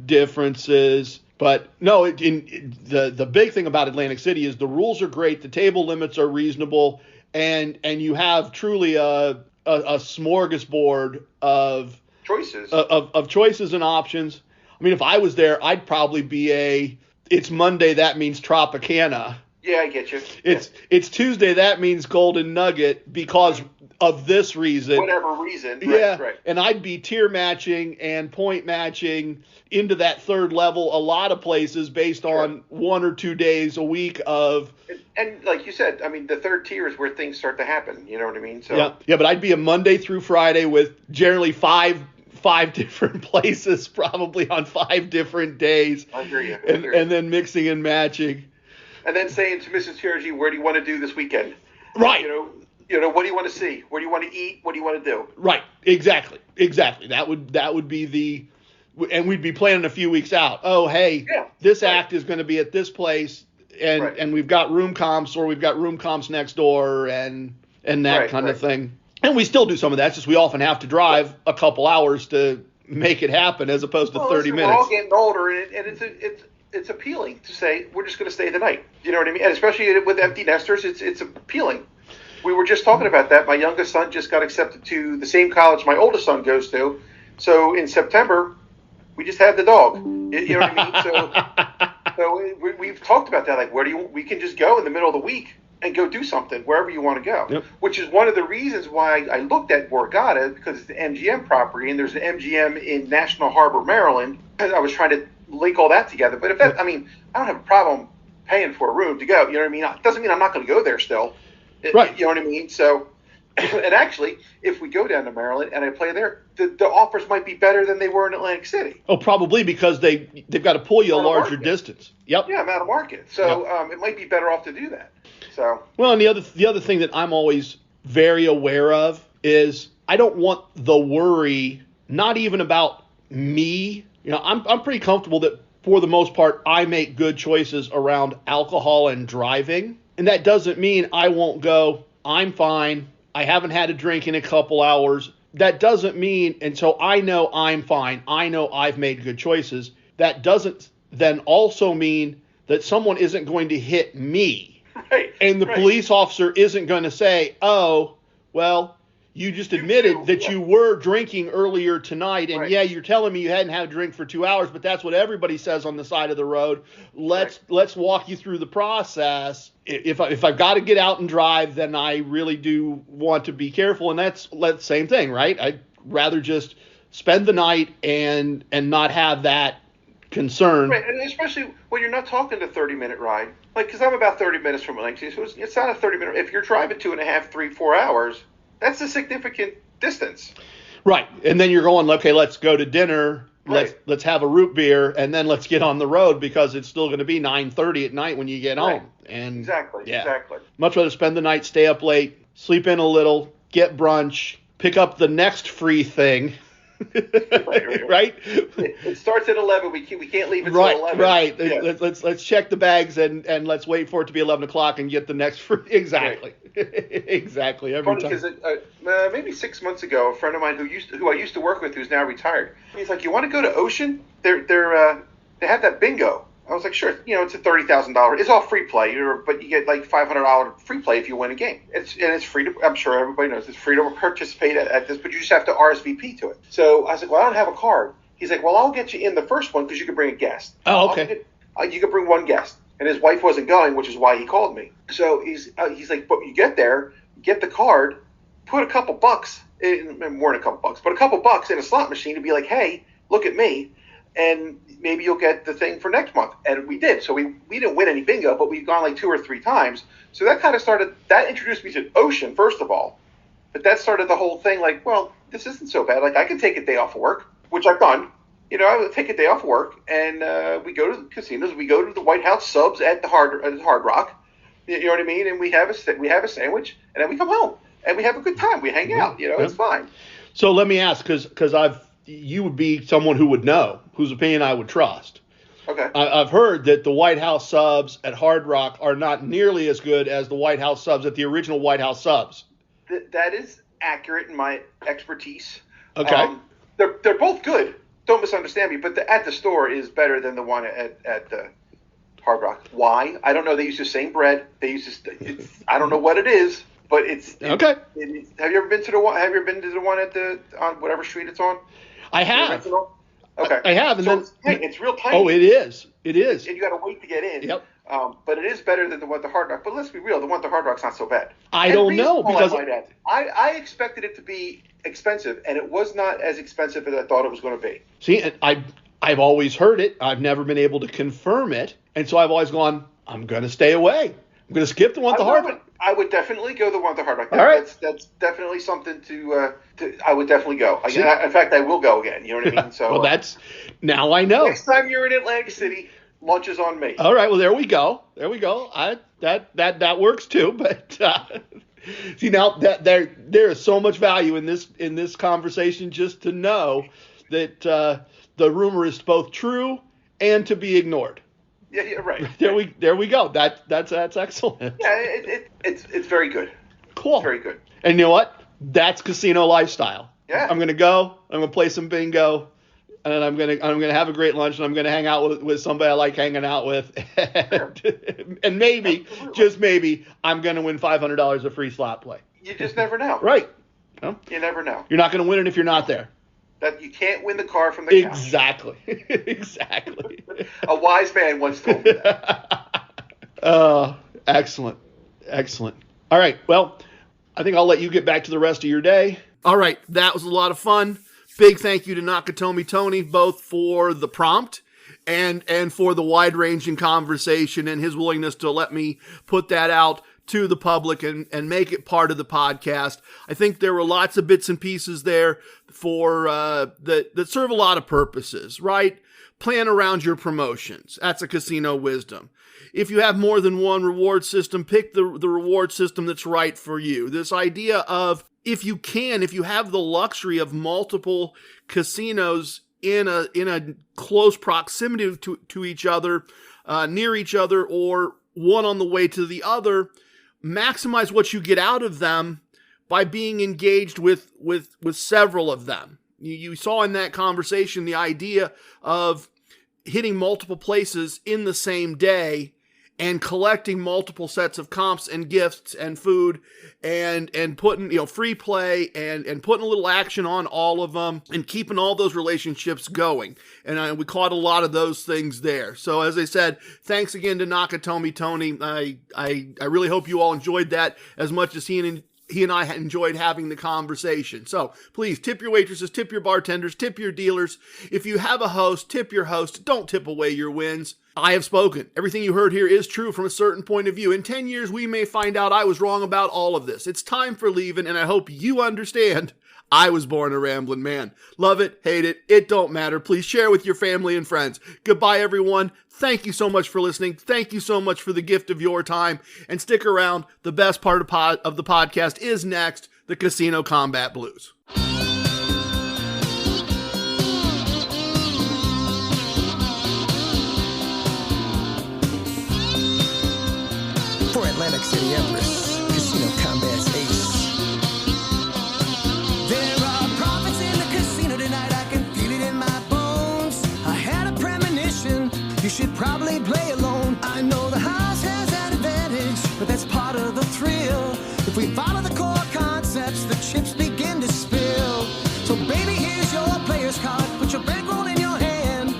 differences. But no, the big thing about Atlantic City is the rules are great, the table limits are reasonable, and you have truly a smorgasbord of choices of choices and options. I mean, if I was there, I'd probably be it's Monday, that means Tropicana. Yeah, I get you. It's Tuesday, that means Golden Nugget because of this reason. Whatever reason. Right. And I'd be tier matching and point matching into that third level a lot of places based on 1 or 2 days a week of. And like you said, I mean, the third tier is where things start to happen. You know what I mean? So yeah, but I'd be a Monday through Friday with generally five different places, probably on 5 different days. I hear you. And then mixing and matching. And then saying to Mrs. Chirurgy, where do you want to do this weekend? Right. You know, what do you want to see? Where do you want to eat? What do you want to do? Right. Exactly. That would be and we'd be planning a few weeks out. Oh, hey, this act is going to be at this place, and we've got room comps, or we've got room comps next door, and that kind of thing. And we still do some of that. It's just we often have to drive a couple hours to make it happen, as opposed to 30 minutes. We're all getting older, and it's appealing to say we're just going to stay the night. You know what I mean? And especially with empty nesters, it's appealing. We were just talking about that. My youngest son just got accepted to the same college my oldest son goes to. So in September, we just have the dog. You know what I mean? So we've talked about that. Like, we can just go in the middle of the week and go do something wherever you want to go. Yep. Which is one of the reasons why I looked at Borgata, because it's the MGM property, and there's an MGM in National Harbor, Maryland. I was trying to link all that together. But I don't have a problem paying for a room to go. You know what I mean? It doesn't mean I'm not going to go there still. Right. You know what I mean? So, and actually, if we go down to Maryland and I play there, the offers might be better than they were in Atlantic City. Oh, probably because they've got to pull you a larger distance. Yep. Yeah, I'm out of market. So it might be better off to do that. So. Well, and the other thing that I'm always very aware of is I don't want the worry, not even about me. You know, I'm pretty comfortable that for the most part I make good choices around alcohol and driving. And that doesn't mean I won't go, I'm fine, I haven't had a drink in a couple hours. That doesn't mean, and so I know I'm fine, I know I've made good choices. That doesn't then also mean that someone isn't going to hit me. Right, and the police officer isn't going to say, oh, well, you just admitted that you were drinking earlier tonight, and you're telling me you hadn't had a drink for 2 hours, but that's what everybody says on the side of the road. Let's walk you through the process. If I've got to get out and drive, then I really do want to be careful, and that's the same thing, right? I'd rather just spend the night and not have that concern. Right, and especially when you're not talking a 30-minute ride. Like, because I'm about 30 minutes from Atlantic, so it's not a 30-minute. If you're driving 2.5, 3, 4 hours, that's a significant distance. Right. And then you're going, okay, let's go to dinner. Right. Let's have a root beer, and then let's get on the road because it's still going to be 9:30 at night when you get home. And Exactly. much rather spend the night, stay up late, sleep in a little, get brunch, pick up the next free thing. Right? It starts at 11. We can't leave until 11. Right. Yeah. Let's check the bags and let's wait for it to be 11 o'clock and get the next free. Exactly. Exactly. Every Funny time. because maybe 6 months ago, a friend of mine who I used to work with, who's now retired, he's like, "You want to go to Ocean? They have that bingo." I was like, "Sure." It's a $30,000. It's all free play, but you get like $500 free play if you win a game. It's free to. I'm sure everybody knows it's free to participate at this, but you just have to RSVP to it. So I was like, "Well, I don't have a card." He's like, "Well, I'll get you in the first one because you can bring a guest." Oh, okay. You could bring one guest, and his wife wasn't going, which is why he called me. So he's like, "But you get there, get the card, put a couple bucks, more than a couple bucks, but a couple bucks in a slot machine to be like, hey, look at me, and maybe you'll get the thing for next month." And we did. So we didn't win any bingo, but we've gone like 2 or 3 times. So that kind of that introduced me to Ocean, first of all. But that started the whole thing like, well, this isn't so bad. Like, I could take a day off of work, which I've done. I would take a day off of work, and we go to the casinos. We go to the White House subs at the Hard Rock. You know what I mean? And we have a sandwich, and then we come home, and we have a good time. We hang out. It's fine. So let me ask, because you would be someone who would know, whose opinion I would trust. Okay. I've heard that the White House subs at Hard Rock are not nearly as good as the White House subs at the original White House subs. That is accurate in my expertise. Okay. They're both good. Don't misunderstand me, but at the store is better than the one at the Hard Rock. Why? I don't know. They use the same bread. They use I don't know what it is, but it's okay. Have you ever been to the one? Have you ever been to the one on whatever street it's on? I have. Okay. I have, and so then it's real tiny. Oh, it is. It is. And you got to wait to get in. Yep. But it is better than the one at the Hard Rock. But let's be real, the one at the Hard Rock's not so bad. I don't know because I expected it to be expensive, and it was not as expensive as I thought it was going to be. See, I've always heard it. I've never been able to confirm it, and so I've always gone, I'm going to stay away. I'm going to skip the one at the Hard Rock. I would definitely go the one at the Hard Rock. All right. That's definitely something to I would definitely go. In fact, I will go again. You know what I mean? So well, now I know. Next time you're in Atlantic City, lunch is on me. All right. Well, there we go. That works too. But see, now that there is so much value in this conversation just to know that the rumor is both true and to be ignored. Yeah, right. There we go. That's excellent. Yeah, it's very good. Cool. It's very good. And you know what? That's casino lifestyle. Yeah. I'm gonna go. I'm gonna play some bingo, and I'm gonna have a great lunch, and I'm gonna hang out with somebody I like hanging out with, and maybe, just maybe, I'm gonna win $500 of free slot play. You just never know. Right. You never know. You're not gonna win it if you're not there. That you can't win the car from the couch. Exactly. Exactly. A wise man once told me that. Excellent. All right. Well, I think I'll let you get back to the rest of your day. All right. That was a lot of fun. Big thank you to Nakatomi Tony, both for the prompt and for the wide-ranging conversation and his willingness to let me put that out to the public and make it part of the podcast. I think there were lots of bits and pieces there for that serve a lot of purposes, right? Plan around your promotions. That's a casino wisdom. If you have more than one reward system, pick the reward system that's right for you. This idea of if you have the luxury of multiple casinos in a close proximity to each other, near each other, or one on the way to the other, maximize what you get out of them by being engaged with several of them. You saw in that conversation the idea of hitting multiple places in the same day and collecting multiple sets of comps and gifts and food and putting, free play and putting a little action on all of them and keeping all those relationships going. And we caught a lot of those things there. So as I said, thanks again to Nakatomi Tony. I really hope you all enjoyed that as much as he and I enjoyed having the conversation. So please tip your waitresses, tip your bartenders, tip your dealers. If you have a host, tip your host. Don't tip away your wins. I have spoken. Everything you heard here is true from a certain point of view. In 10 years, we may find out I was wrong about all of this. It's time for leaving, and I hope you understand I was born a Ramblin' Man. Love it, hate it, it don't matter. Please share with your family and friends. Goodbye, everyone. Thank you so much for listening. Thank you so much for the gift of your time. And stick around. The best part of the podcast is next, the Casino Combat Blues. For Atlantic City Empress, Casino Combat's ace. There are profits in the casino tonight, I can feel it in my bones. I had a premonition, you should probably play alone. I know the house has an advantage, but that's part of the thrill. If we follow the core concepts, the chips begin to spill. So baby, here's your player's card, put your bankroll in your hand.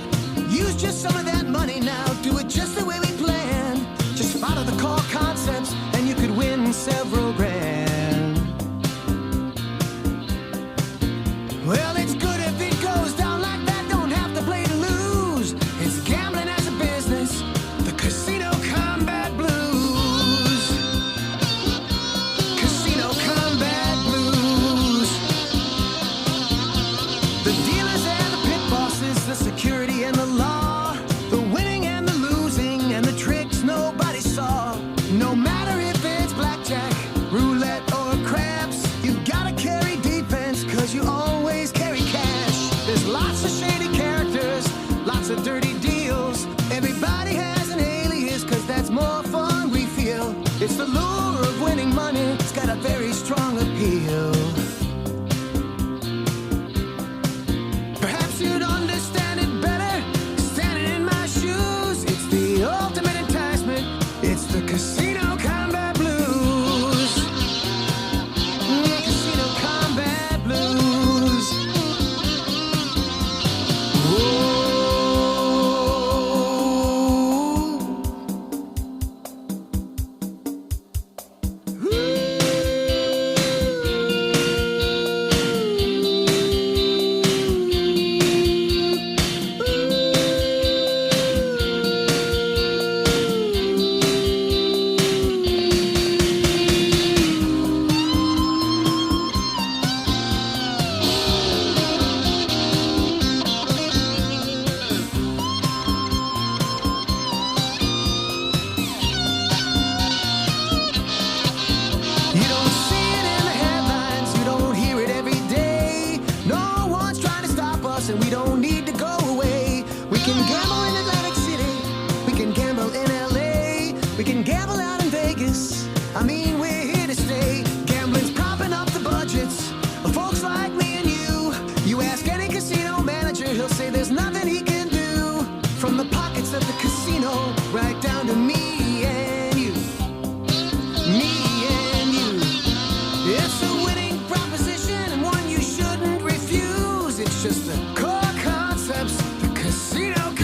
Use just some of that money now, do it just the way we planned. Just follow the core concepts and you could win several grand. Well, it's good if it goes down like that, don't have to play to lose. It's gambling as a business, the Casino Combat Blues. Casino Combat Blues. The dealers and the pit bosses, the security and the law, the winning and the losing and the tricks nobody saw. No matter if it's blackjack, roulette, or craps, you've gotta carry defense, cause you always carry cash. There's lots of shady characters, lots of dirty deals. Everybody has an alias, cause that's more fun we feel. It's the lure of winning money, it's got a very strong appeal. Perhaps you'd understand it better standing in my shoes. It's the ultimate enticement, it's the Casino Combat Blues. Casino Combat Blues. Whoa. You don't see it in the headlines, you don't hear it every day. No one's trying to stop us and we don't need to go away. We can gamble in Atlantic City, we can gamble in LA, we can gamble out in Vegas. I mean, we're here to stay. Gambling's propping up the budgets of folks like me and you. You ask any casino manager, he'll say there's nothing he can do. From the pockets of the casino, right down to me and you. Me and you. It's a winning proposition and one you shouldn't refuse. It's just the core concepts, the Casino